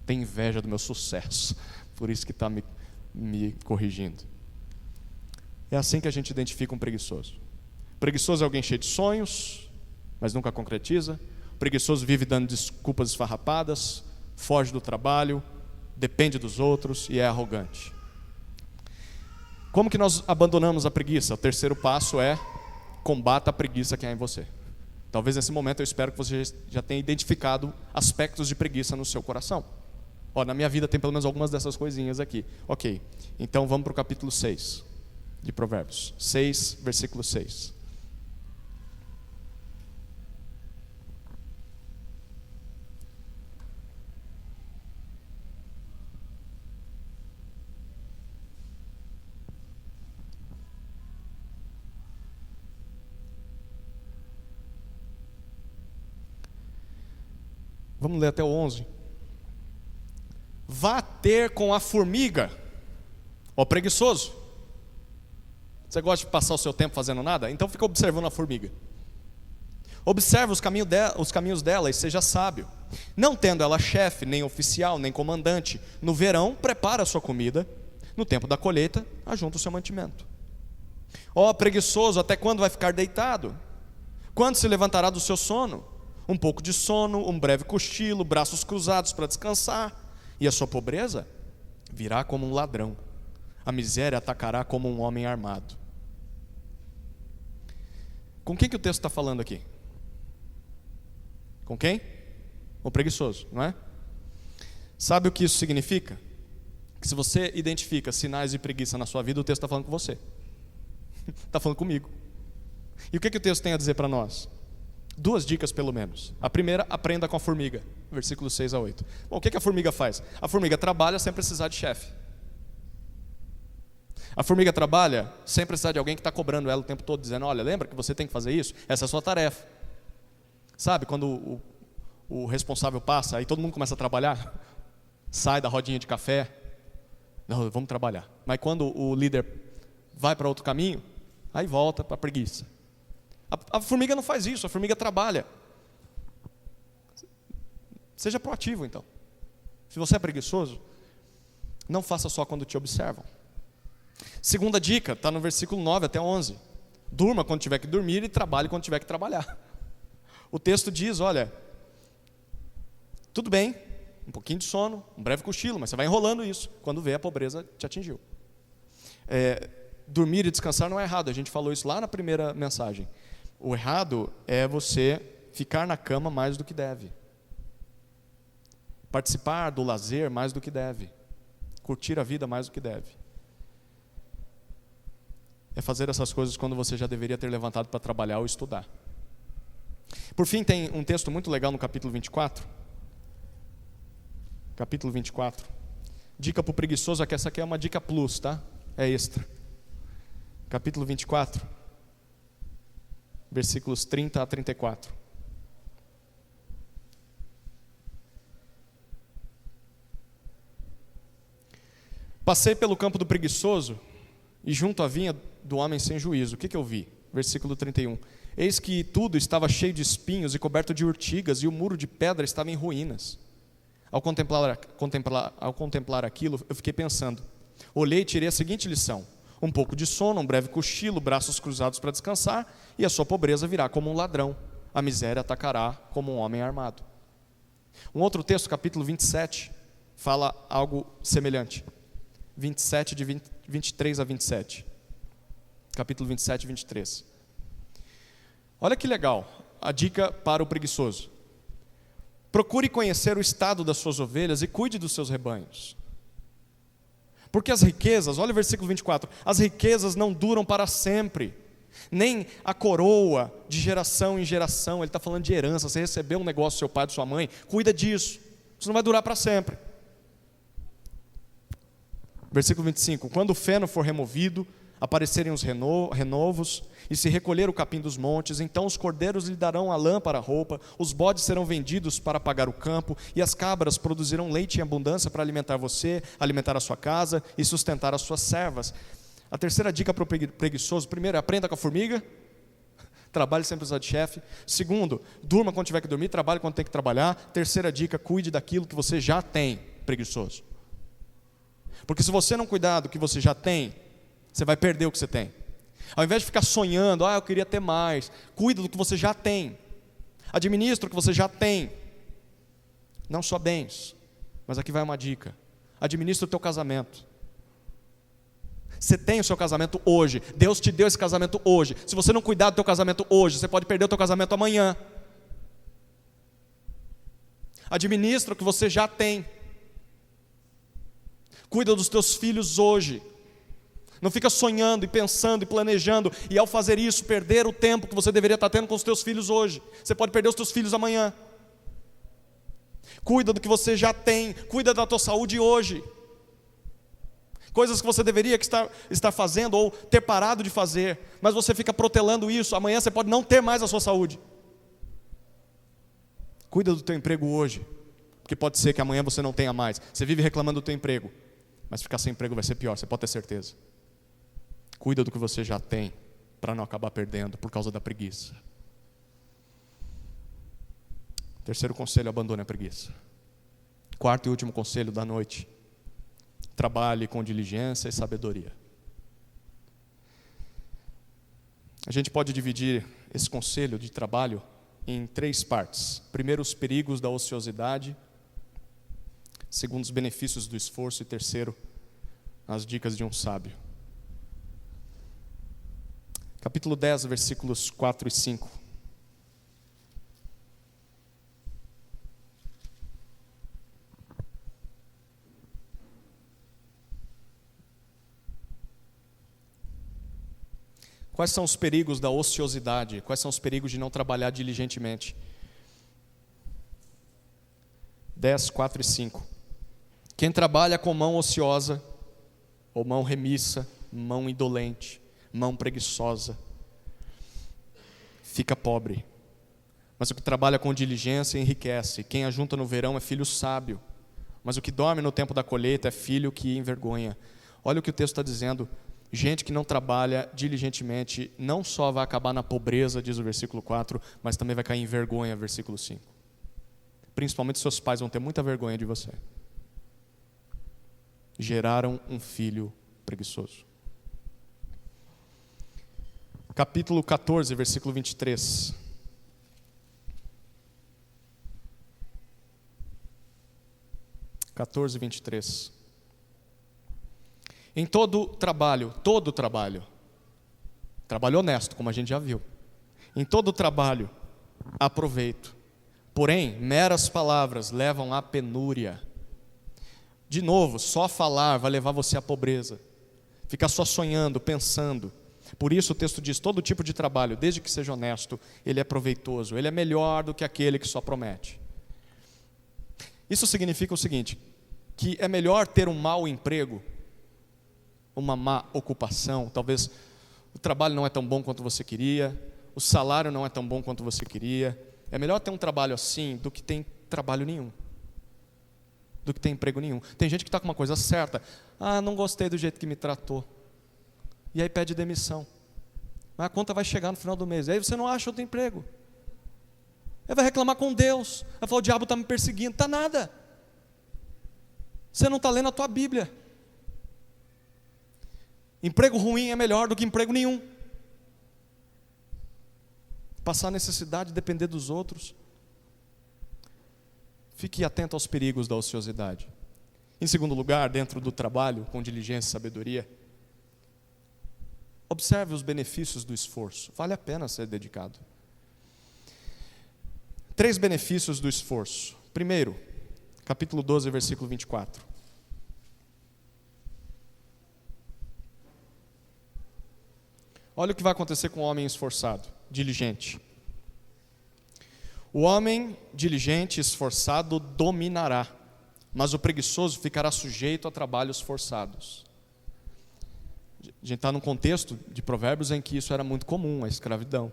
Tem inveja do meu sucesso. Por isso que está me corrigindo. É assim que a gente identifica um preguiçoso. Preguiçoso é alguém cheio de sonhos, mas nunca concretiza. O preguiçoso vive dando desculpas esfarrapadas, foge do trabalho, depende dos outros e é arrogante. Como que nós abandonamos a preguiça? O terceiro passo é: combata a preguiça que há em você. Talvez nesse momento eu espero que você já tenha identificado aspectos de preguiça no seu coração. Na minha vida tem pelo menos algumas dessas coisinhas aqui. Ok, então vamos para o capítulo 6 de Provérbios. 6, versículo 6. Vamos ler até o 11. Vá ter com a formiga, ó preguiçoso. Você gosta de passar o seu tempo fazendo nada? Então fica observando a formiga. Observe os caminhos dela e seja sábio. Não tendo ela chefe, nem oficial, nem comandante, no verão prepara a sua comida, no tempo da colheita ajunta o seu mantimento. Ó preguiçoso, até quando vai ficar deitado? Quando se levantará do seu sono? Um pouco de sono, um breve cochilo, braços cruzados para descansar. E a sua pobreza virá como um ladrão. A miséria atacará como um homem armado. Com quem que o texto está falando aqui? Com quem? O preguiçoso, não é? Sabe o que isso significa? Que se você identifica sinais de preguiça na sua vida, o texto está falando com você. Está falando comigo. E o que o texto tem a dizer para nós? 2 dicas pelo menos. A primeira, aprenda com a formiga, versículos 6 a 8. Bom, o que a formiga faz? A formiga trabalha sem precisar de chefe. A formiga trabalha sem precisar de alguém que está cobrando ela o tempo todo, dizendo: olha, lembra que você tem que fazer isso? Essa é a sua tarefa. Sabe, quando o responsável passa, aí todo mundo começa a trabalhar, sai da rodinha de café, não, vamos trabalhar. Mas quando o líder vai para outro caminho, aí volta para a preguiça. A formiga não faz isso, a formiga trabalha. Seja proativo então. Se você é preguiçoso, não faça só quando te observam. Segunda dica, está no versículo 9 até 11. Durma quando tiver que dormir e trabalhe quando tiver que trabalhar. O texto diz: olha, tudo bem, um pouquinho de sono, um breve cochilo, mas você vai enrolando isso. Quando vê, a pobreza te atingiu. Dormir e descansar não é errado, a gente falou isso lá na primeira mensagem. O errado é você ficar na cama mais do que deve. Participar do lazer mais do que deve. Curtir a vida mais do que deve. É fazer essas coisas quando você já deveria ter levantado para trabalhar ou estudar. Por fim, tem um texto muito legal no capítulo 24. Capítulo 24. Dica para o preguiçoso, é que essa aqui é uma dica plus, tá? É extra. Capítulo 24. Versículos 30 a 34. Passei pelo campo do preguiçoso e junto à vinha do homem sem juízo. O que eu vi? Versículo 31. Eis que tudo estava cheio de espinhos e coberto de urtigas, e o muro de pedra estava em ruínas. Ao contemplar aquilo, eu fiquei pensando. Olhei e tirei a seguinte lição: um pouco de sono, um breve cochilo, braços cruzados para descansar, e a sua pobreza virá como um ladrão. A miséria atacará como um homem armado. Um outro texto, capítulo 27, fala algo semelhante. 27, de 23 a 27. Capítulo 27, 23. Olha que legal, a dica para o preguiçoso. Procure conhecer o estado das suas ovelhas e cuide dos seus rebanhos. Porque as riquezas, olha o versículo 24, as riquezas não duram para sempre, nem a coroa de geração em geração. Ele está falando de herança. Você recebeu um negócio do seu pai, da sua mãe, cuida disso, isso não vai durar para sempre. Versículo 25, quando o feno for removido, aparecerem os renovos, e se recolher o capim dos montes, então os cordeiros lhe darão a lã para a roupa, os bodes serão vendidos para pagar o campo, e as cabras produzirão leite em abundância para alimentar você, alimentar a sua casa e sustentar as suas servas. A terceira dica para o preguiçoso: primeiro, aprenda com a formiga, trabalhe sem precisar de chefe. Segundo, durma quando tiver que dormir, trabalhe quando tem que trabalhar. Terceira dica, cuide daquilo que você já tem, preguiçoso. Porque se você não cuidar do que você já tem, você vai perder o que você tem. Ao invés de ficar sonhando, eu queria ter mais, cuida do que você já tem. Administra o que você já tem. Não só bens, mas aqui vai uma dica: administra o teu casamento. Você tem o seu casamento hoje, Deus te deu esse casamento hoje. Se você não cuidar do teu casamento hoje, você pode perder o teu casamento amanhã. Administra o que você já tem. Cuida dos teus filhos hoje. Não fica sonhando e pensando e planejando, e ao fazer isso, perder o tempo que você deveria estar tendo com os teus filhos hoje. Você pode perder os teus filhos amanhã. Cuida do que você já tem, cuida da tua saúde hoje. Coisas que você deveria estar fazendo ou ter parado de fazer, mas você fica protelando isso, amanhã você pode não ter mais a sua saúde. Cuida do teu emprego hoje, porque pode ser que amanhã você não tenha mais. Você vive reclamando do teu emprego, mas ficar sem emprego vai ser pior, você pode ter certeza. Cuida do que você já tem, para não acabar perdendo por causa da preguiça. Terceiro conselho: abandone a preguiça. Quarto e último conselho da noite: trabalhe com diligência e sabedoria. A gente pode dividir esse conselho de trabalho em 3 partes. Primeiro, os perigos da ociosidade. Segundo, os benefícios do esforço. E terceiro, as dicas de um sábio. Capítulo 10, versículos 4 e 5. Quais são os perigos da ociosidade? Quais são os perigos de não trabalhar diligentemente? 10, 4 e 5. Quem trabalha com mão ociosa, ou mão remissa, mão indolente, mão preguiçosa, fica pobre. Mas o que trabalha com diligência enriquece. Quem ajunta no verão é filho sábio. Mas o que dorme no tempo da colheita é filho que envergonha. Olha o que o texto está dizendo. Gente que não trabalha diligentemente não só vai acabar na pobreza, diz o versículo 4, mas também vai cair em vergonha, versículo 5. Principalmente seus pais vão ter muita vergonha de você. Geraram um filho preguiçoso. Capítulo 14, versículo 23. Em todo trabalho, trabalho honesto, como a gente já viu, em todo trabalho há proveito, porém, meras palavras levam à penúria. De novo, só falar vai levar você à pobreza, ficar só sonhando, pensando. Por isso o texto diz: todo tipo de trabalho, desde que seja honesto, ele é proveitoso, ele é melhor do que aquele que só promete. Isso significa o seguinte, que é melhor ter um mau emprego, uma má ocupação, talvez o trabalho não é tão bom quanto você queria, o salário não é tão bom quanto você queria. É melhor ter um trabalho assim do que ter trabalho nenhum, do que ter emprego nenhum. Tem gente que está com uma coisa certa: não gostei do jeito que me tratou, e aí pede demissão, mas a conta vai chegar no final do mês, e aí você não acha outro emprego. Ele vai reclamar com Deus, vai falar: o diabo está me perseguindo. Está nada, você não está lendo a tua Bíblia. Emprego ruim é melhor do que emprego nenhum. Passar necessidade, depender dos outros. Fique atento aos perigos da ociosidade. Em segundo lugar, dentro do trabalho, com diligência e sabedoria, observe os benefícios do esforço. Vale a pena ser dedicado. 3 benefícios do esforço. Primeiro, capítulo 12, versículo 24. Olha o que vai acontecer com o homem esforçado, diligente. O homem diligente e esforçado dominará, mas o preguiçoso ficará sujeito a trabalhos forçados. A gente está num contexto de Provérbios em que isso era muito comum, a escravidão.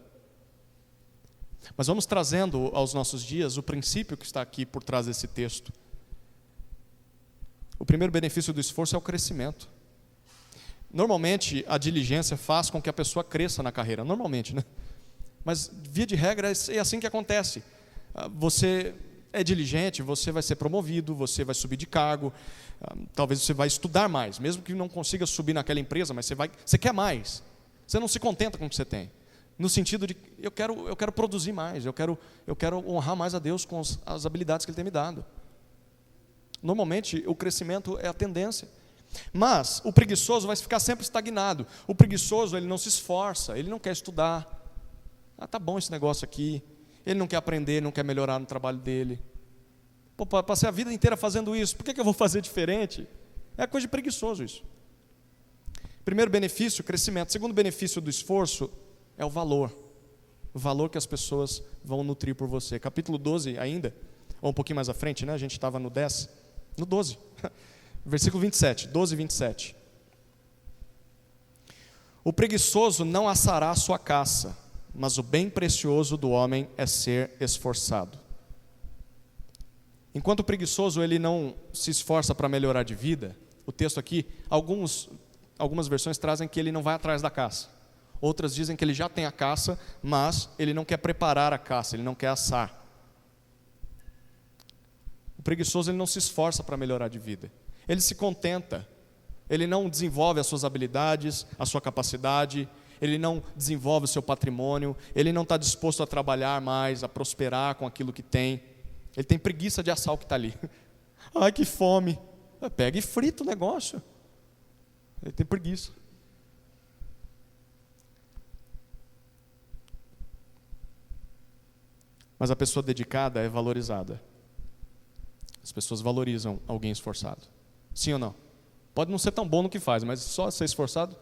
Mas vamos trazendo aos nossos dias o princípio que está aqui por trás desse texto. O primeiro benefício do esforço é o crescimento. Normalmente, a diligência faz com que a pessoa cresça na carreira. Normalmente, né? Mas, via de regra, é assim que acontece. Você é diligente, você vai ser promovido, você vai subir de cargo, talvez você vai estudar mais, mesmo que não consiga subir naquela empresa, mas você quer mais. Você não se contenta com o que você tem. No sentido de, eu quero produzir mais, eu quero honrar mais a Deus com as habilidades que Ele tem me dado. Normalmente, o crescimento é a tendência. Mas o preguiçoso vai ficar sempre estagnado. O preguiçoso, ele não se esforça, ele não quer estudar. Tá bom esse negócio aqui. Ele não quer aprender, não quer melhorar no trabalho dele. Passei a vida inteira fazendo isso, por que eu vou fazer diferente? É coisa de preguiçoso isso. Primeiro benefício, crescimento. Segundo benefício do esforço é o valor. O valor que as pessoas vão nutrir por você. Capítulo 12 ainda, ou um pouquinho mais à frente, né? A gente estava no 10, no 12. Versículo 27, 12 e 27. O preguiçoso não assará a sua caça, mas o bem precioso do homem é ser esforçado. Enquanto o preguiçoso ele não se esforça para melhorar de vida, o texto aqui, algumas versões trazem que ele não vai atrás da caça. Outras dizem que ele já tem a caça, mas ele não quer preparar a caça, ele não quer assar. O preguiçoso ele não se esforça para melhorar de vida. Ele se contenta, ele não desenvolve as suas habilidades, a sua capacidade, ele não desenvolve o seu patrimônio, ele não está disposto a trabalhar mais, a prosperar com aquilo que tem. Ele tem preguiça de assar o que está ali. Ai, que fome. Pega e frita o negócio. Ele tem preguiça. Mas a pessoa dedicada é valorizada. As pessoas valorizam alguém esforçado. Sim ou não? Pode não ser tão bom no que faz, mas só ser esforçado.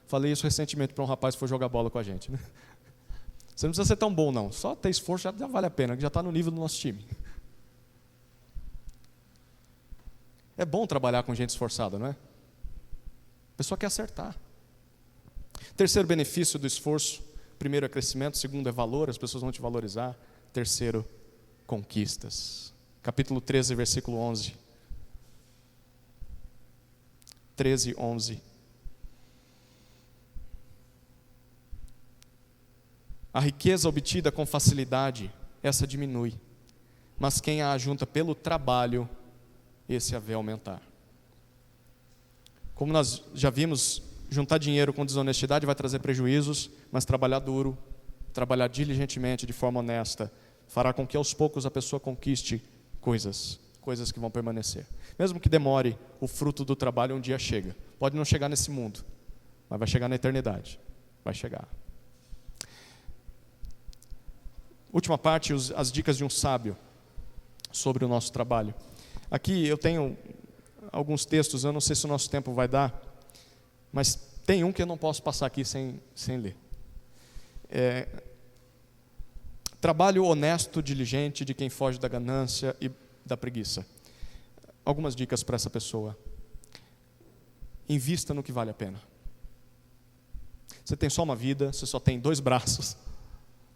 Falei isso recentemente para um rapaz que foi jogar bola com a gente. Né? Você não precisa ser tão bom, não. Só ter esforço já vale a pena, que já está no nível do nosso time. É bom trabalhar com gente esforçada, não é? A pessoa quer acertar. Terceiro benefício do esforço. Primeiro é crescimento, segundo é valor, as pessoas vão te valorizar. Terceiro, conquistas. Capítulo 13, versículo 11. 13, 11. A riqueza obtida com facilidade, essa diminui. Mas quem a ajunta pelo trabalho, esse a vê aumentar. Como nós já vimos, juntar dinheiro com desonestidade vai trazer prejuízos, mas trabalhar duro, trabalhar diligentemente, de forma honesta, fará com que aos poucos a pessoa conquiste coisas que vão permanecer. Mesmo que demore, o fruto do trabalho um dia chega. Pode não chegar nesse mundo, mas vai chegar na eternidade. Vai chegar. Última parte, as dicas de um sábio sobre o nosso trabalho. Aqui eu tenho alguns textos, eu não sei se o nosso tempo vai dar, mas tem um que eu não posso passar aqui sem ler. Trabalho honesto, diligente, de quem foge da ganância e da preguiça. Algumas dicas para essa pessoa. Invista no que vale a pena. Você tem só uma vida, você só tem 2 braços,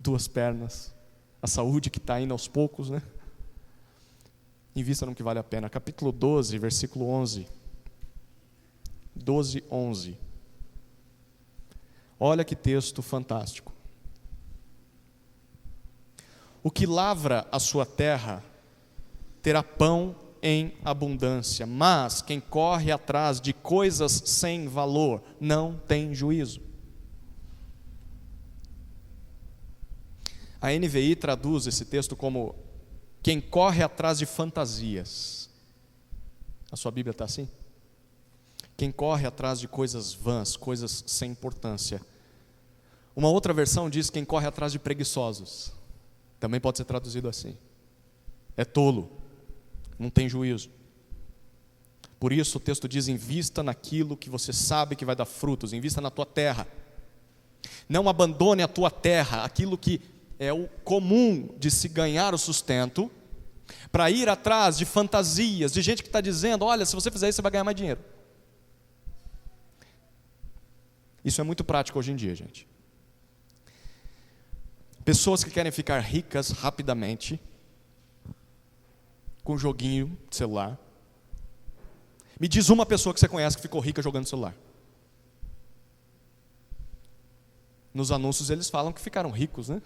2 pernas, a saúde que está indo aos poucos, né? Invista no que vale a pena. Capítulo 12, versículo 11. 12, 11. Olha que texto fantástico. O que lavra a sua terra terá pão em abundância, mas quem corre atrás de coisas sem valor não tem juízo. A NVI traduz esse texto como quem corre atrás de fantasias. A sua Bíblia está assim? Quem corre atrás de coisas vãs, coisas sem importância. Uma outra versão diz quem corre atrás de preguiçosos. Também pode ser traduzido assim. É tolo, não tem juízo. Por isso o texto diz, invista naquilo que você sabe que vai dar frutos, invista na tua terra. Não abandone a tua terra, aquilo que é o comum de se ganhar o sustento, para ir atrás de fantasias, de gente que está dizendo, olha, se você fizer isso, você vai ganhar mais dinheiro. Isso é muito prático hoje em dia, gente. Pessoas que querem ficar ricas rapidamente, com joguinho de celular. Me diz uma pessoa que você conhece que ficou rica jogando celular. Nos anúncios eles falam que ficaram ricos, né?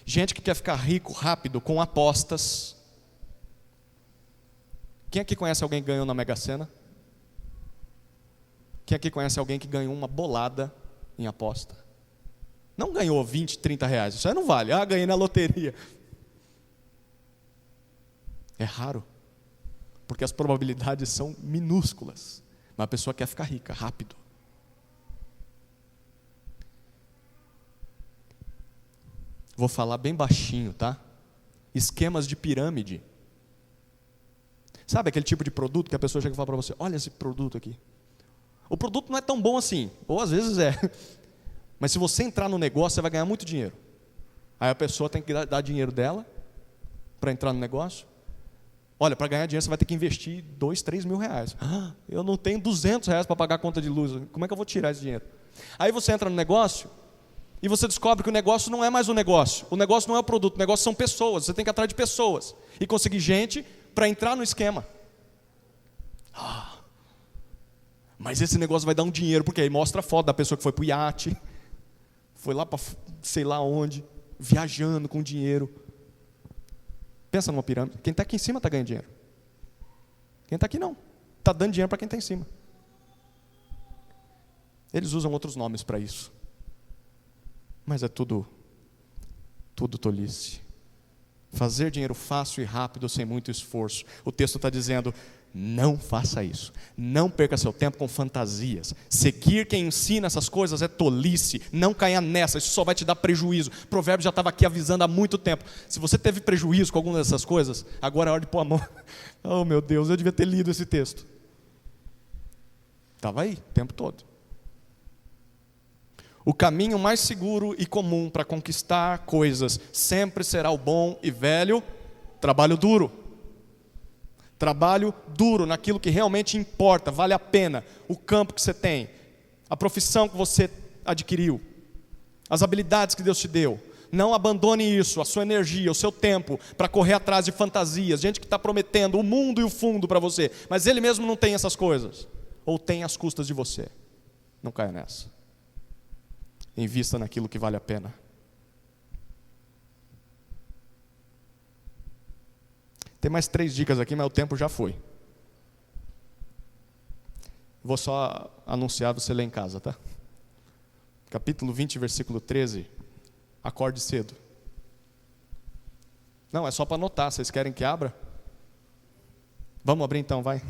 Gente que quer ficar rico rápido com apostas. Quem aqui conhece alguém que ganhou na Mega Sena? Quem aqui conhece alguém que ganhou uma bolada em aposta? Não ganhou 20, 30 reais, isso aí não vale. Ah, ganhei na loteria. É raro, porque as probabilidades são minúsculas. Mas a pessoa quer ficar rica, rápido. Vou falar bem baixinho, tá? Esquemas de pirâmide. Sabe aquele tipo de produto que a pessoa chega e fala para você: olha esse produto aqui. O produto não é tão bom assim, ou às vezes é. Mas se você entrar no negócio, você vai ganhar muito dinheiro. Aí a pessoa tem que dar dinheiro dela para entrar no negócio. Olha, para ganhar dinheiro você vai ter que investir 2, 3 mil reais. Eu não tenho 200 reais para pagar a conta de luz. Como é que eu vou tirar esse dinheiro? Aí você entra no negócio e você descobre que o negócio não é mais um negócio. O negócio não é o produto, o negócio são pessoas. Você tem que ir atrás de pessoas e conseguir gente para entrar no esquema. Mas esse negócio vai dar um dinheiro, porque aí mostra a foto da pessoa que foi para o iate, foi lá para sei lá onde, viajando com dinheiro. Pensa numa pirâmide. Quem está aqui em cima está ganhando dinheiro. Quem está aqui não. Está dando dinheiro para quem está em cima. Eles usam outros nomes para isso. Mas é tudo tolice. Fazer dinheiro fácil e rápido sem muito esforço. O texto está dizendo: não faça isso. Não perca seu tempo com fantasias. Seguir quem ensina essas coisas é tolice. Não caia nessa, isso só vai te dar prejuízo. O provérbio já estava aqui avisando há muito tempo. Se você teve prejuízo com alguma dessas coisas, agora é hora de pôr a mão. Oh meu Deus, eu devia ter lido esse texto. Estava aí o tempo todo. O caminho mais seguro e comum para conquistar coisas sempre será o bom e velho trabalho duro. Trabalho duro naquilo que realmente importa, vale a pena. O campo que você tem, a profissão que você adquiriu, as habilidades que Deus te deu. Não abandone isso, a sua energia, o seu tempo, para correr atrás de fantasias. Gente que está prometendo o mundo e o fundo para você, mas ele mesmo não tem essas coisas. Ou tem às custas de você. Não caia nessa. Invista naquilo que vale a pena. Tem mais 3 dicas aqui, mas o tempo já foi. Vou só anunciar, você lê em casa, tá? Capítulo 20, versículo 13. Acorde cedo. Não, é só para anotar. Vocês querem que abra? Vamos abrir então, vai.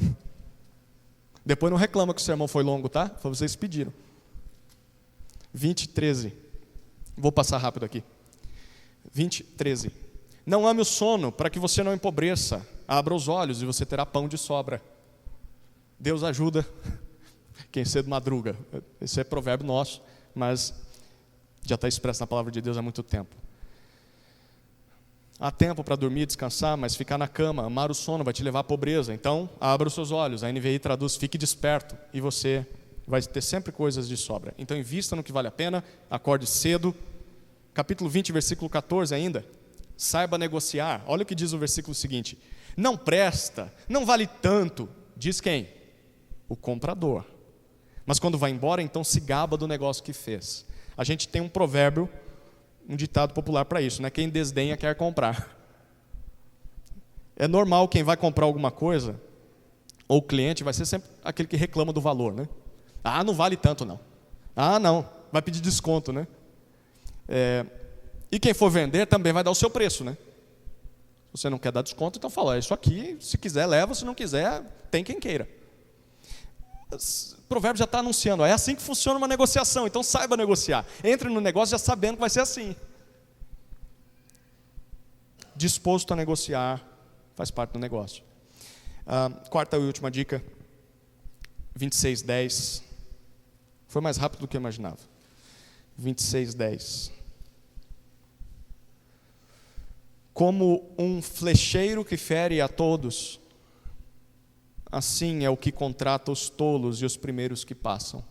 Depois não reclama que o sermão foi longo, tá? Foi vocês que pediram. 20, 13. Vou passar rápido aqui. 20, 13. Não ame o sono, para que você não empobreça. Abra os olhos e você terá pão de sobra. Deus ajuda quem cedo madruga. Esse é provérbio nosso, mas já está expresso na palavra de Deus há muito tempo. Há tempo para dormir, descansar, mas ficar na cama, amar o sono vai te levar à pobreza. Então, abra os seus olhos. A NVI traduz: fique desperto, e você vai ter sempre coisas de sobra. Então, invista no que vale a pena, acorde cedo. Capítulo 20, versículo 14 ainda. Saiba negociar. Olha o que diz o versículo seguinte: não presta, não vale tanto. Diz quem? O comprador. Mas quando vai embora, então se gaba do negócio que fez. A gente tem um provérbio, um ditado popular para isso, né? Quem desdenha quer comprar. É normal quem vai comprar alguma coisa, ou o cliente vai ser sempre aquele que reclama do valor, né? Ah, não vale tanto não. Ah, não, vai pedir desconto, né? E quem for vender também vai dar o seu preço, né? Se você não quer dar desconto, então fala: isso aqui, se quiser leva, se não quiser, tem quem queira. O provérbio já está anunciando, é assim que funciona uma negociação, então saiba negociar. Entre no negócio já sabendo que vai ser assim. Disposto a negociar, faz parte do negócio. Quarta e última dica, 26:10. Foi mais rápido do que eu imaginava. 26:10. Como um flecheiro que fere a todos, assim é o que contrata os tolos e os primeiros que passam.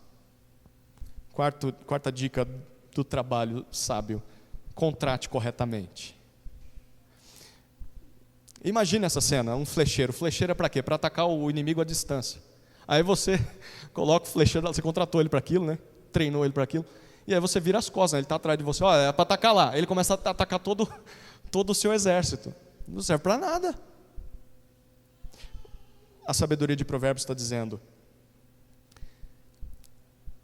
Quarta dica do trabalho sábio: contrate corretamente. Imagine essa cena, um flecheiro. Flecheiro é para quê? Para atacar o inimigo à distância. Aí você coloca o flecheiro, você contratou ele para aquilo, né? Treinou ele para aquilo. E aí você vira as costas, né? Ele está atrás de você. É para atacar lá. Ele começa a atacar todo o seu exército. Não serve para nada. A sabedoria de Provérbios está dizendo: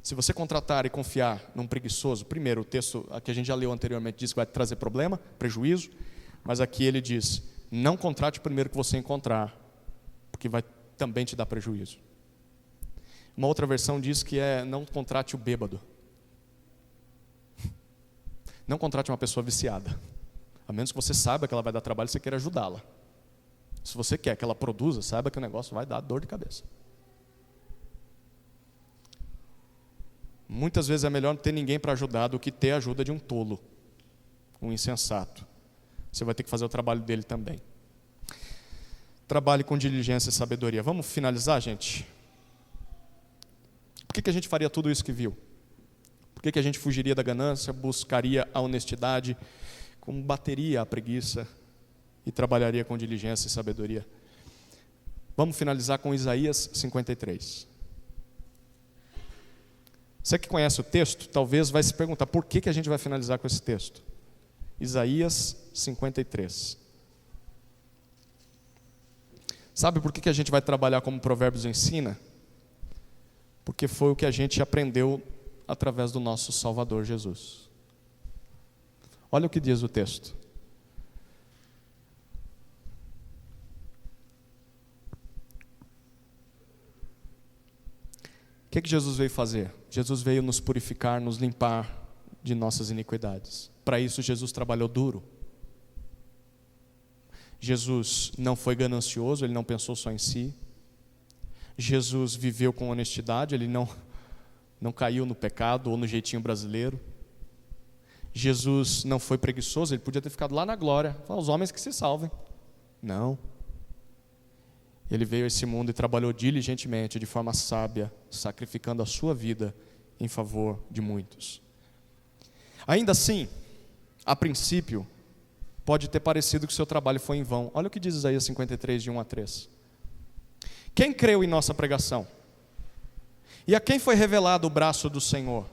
se você contratar e confiar num preguiçoso, primeiro, o texto que a gente já leu anteriormente diz que vai trazer problema, prejuízo, mas aqui ele diz: não contrate o primeiro que você encontrar, porque vai também te dar prejuízo. Uma outra versão diz que não contrate o bêbado. Não contrate uma pessoa viciada, a menos que você saiba que ela vai dar trabalho e você queira ajudá-la. Se você quer que ela produza, saiba que o negócio vai dar dor de cabeça. Muitas vezes é melhor não ter ninguém para ajudar do que ter a ajuda de um tolo, um insensato. Você vai ter que fazer o trabalho dele também. Trabalhe com diligência e sabedoria. Vamos finalizar, gente? Por que a gente faria tudo isso que viu? Por que a gente fugiria da ganância, buscaria a honestidade, combateria a preguiça e trabalharia com diligência e sabedoria? Vamos finalizar com Isaías 53. Você que conhece o texto, talvez vai se perguntar por que a gente vai finalizar com esse texto. Isaías 53. Sabe por que a gente vai trabalhar como Provérbios ensina? Porque foi o que a gente aprendeu através do nosso Salvador Jesus. Olha o que diz o texto. O que Jesus veio fazer? Jesus veio nos purificar, nos limpar de nossas iniquidades. Para isso Jesus trabalhou duro. Jesus não foi ganancioso, ele não pensou só em si. Jesus viveu com honestidade, ele não caiu no pecado ou no jeitinho brasileiro. Jesus não foi preguiçoso, ele podia ter ficado lá na glória, os homens que se salvem. Não. Ele veio a esse mundo e trabalhou diligentemente, de forma sábia, sacrificando a sua vida em favor de muitos. Ainda assim, a princípio, pode ter parecido que o seu trabalho foi em vão. Olha o que diz Isaías 53, de 1 a 3. Quem creu em nossa pregação? E a quem foi revelado o braço do Senhor?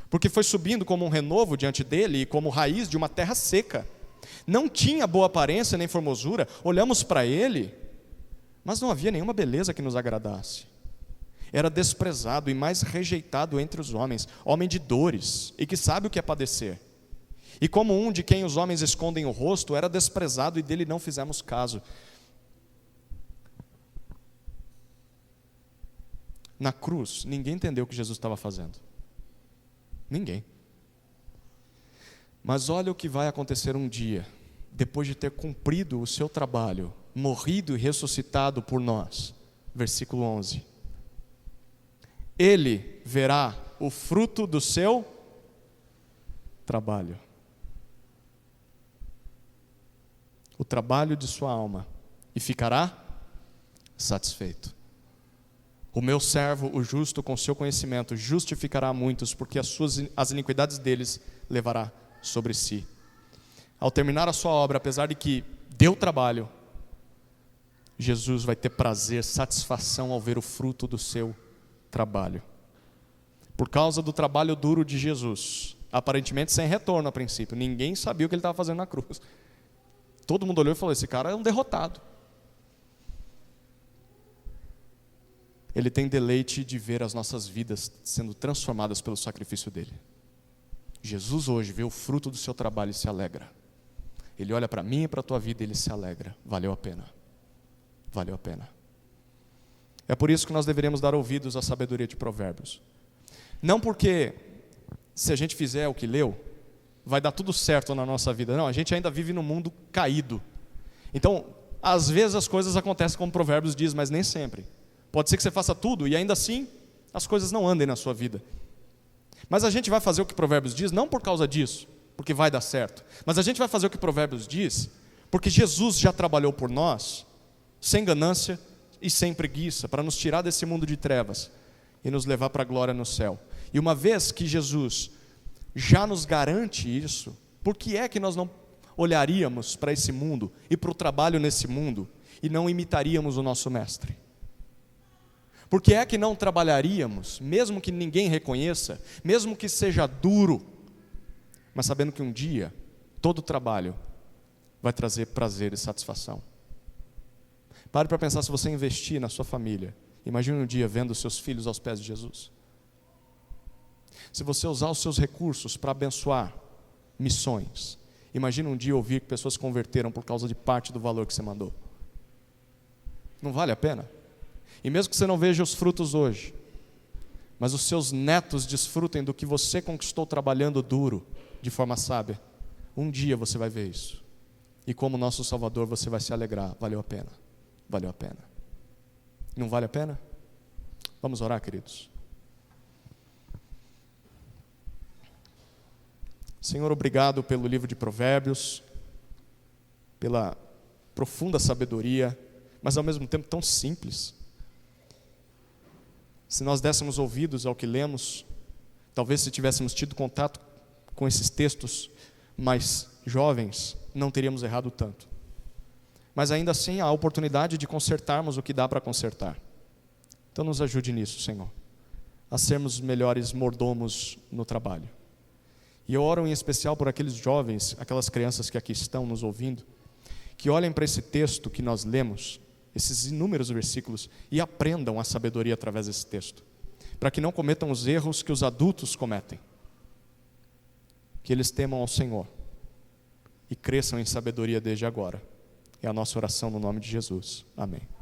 Porque foi subindo como um renovo diante dele e como raiz de uma terra seca. Não tinha boa aparência nem formosura. Olhamos para ele, mas não havia nenhuma beleza que nos agradasse. Era desprezado e mais rejeitado entre os homens, homem de dores e que sabe o que é padecer. E como um de quem os homens escondem o rosto, era desprezado e dele não fizemos caso. Na cruz, ninguém entendeu o que Jesus estava fazendo. Ninguém. Mas olha o que vai acontecer um dia, depois de ter cumprido o seu trabalho, morrido e ressuscitado por nós. Versículo 11. Ele verá o fruto do seu trabalho. O trabalho de sua alma, e ficará satisfeito. O meu servo, o justo, com seu conhecimento, justificará muitos, porque as iniquidades deles levará sobre si. Ao terminar a sua obra, apesar de que deu trabalho, Jesus vai ter prazer, satisfação ao ver o fruto do seu trabalho. Por causa do trabalho duro de Jesus, aparentemente sem retorno a princípio, ninguém sabia o que ele estava fazendo na cruz. Todo mundo olhou e falou: esse cara é um derrotado. Ele tem deleite de ver as nossas vidas sendo transformadas pelo sacrifício dele. Jesus hoje vê o fruto do seu trabalho e se alegra. Ele olha para mim e para a tua vida e ele se alegra. Valeu a pena. Valeu a pena. É por isso que nós deveríamos dar ouvidos à sabedoria de Provérbios. Não porque, se a gente fizer o que leu, vai dar tudo certo na nossa vida. Não, a gente ainda vive num mundo caído. Então, às vezes as coisas acontecem como Provérbios diz, mas nem sempre. Pode ser que você faça tudo e ainda assim as coisas não andem na sua vida. Mas a gente vai fazer o que Provérbios diz, não por causa disso, porque vai dar certo. Mas a gente vai fazer o que Provérbios diz, porque Jesus já trabalhou por nós, sem ganância e sem preguiça, para nos tirar desse mundo de trevas e nos levar para a glória no céu. E uma vez que Jesus já nos garante isso, por que é que nós não olharíamos para esse mundo e para o trabalho nesse mundo e não imitaríamos o nosso mestre? Por que é que não trabalharíamos, mesmo que ninguém reconheça, mesmo que seja duro, mas sabendo que um dia todo trabalho vai trazer prazer e satisfação? Pare para pensar, se você investir na sua família, imagine um dia vendo seus filhos aos pés de Jesus. Se você usar os seus recursos para abençoar missões, imagine um dia ouvir que pessoas se converteram por causa de parte do valor que você mandou. Não vale a pena? E mesmo que você não veja os frutos hoje, mas os seus netos desfrutem do que você conquistou trabalhando duro, de forma sábia, um dia você vai ver isso. E como nosso Salvador você vai se alegrar. Valeu a pena. Valeu a pena. Não vale a pena? Vamos orar, queridos. Senhor, obrigado pelo livro de Provérbios, pela profunda sabedoria, mas ao mesmo tempo tão simples. Se nós dessemos ouvidos ao que lemos, talvez se tivéssemos tido contato com esses textos mais jovens, não teríamos errado tanto. Mas ainda assim há a oportunidade de consertarmos o que dá para consertar. Então nos ajude nisso, Senhor, a sermos melhores mordomos no trabalho. E eu oro em especial por aqueles jovens, aquelas crianças que aqui estão nos ouvindo, que olhem para esse texto que nós lemos, esses inúmeros versículos, e aprendam a sabedoria através desse texto, para que não cometam os erros que os adultos cometem. Que eles temam ao Senhor e cresçam em sabedoria desde agora. É a nossa oração no nome de Jesus. Amém.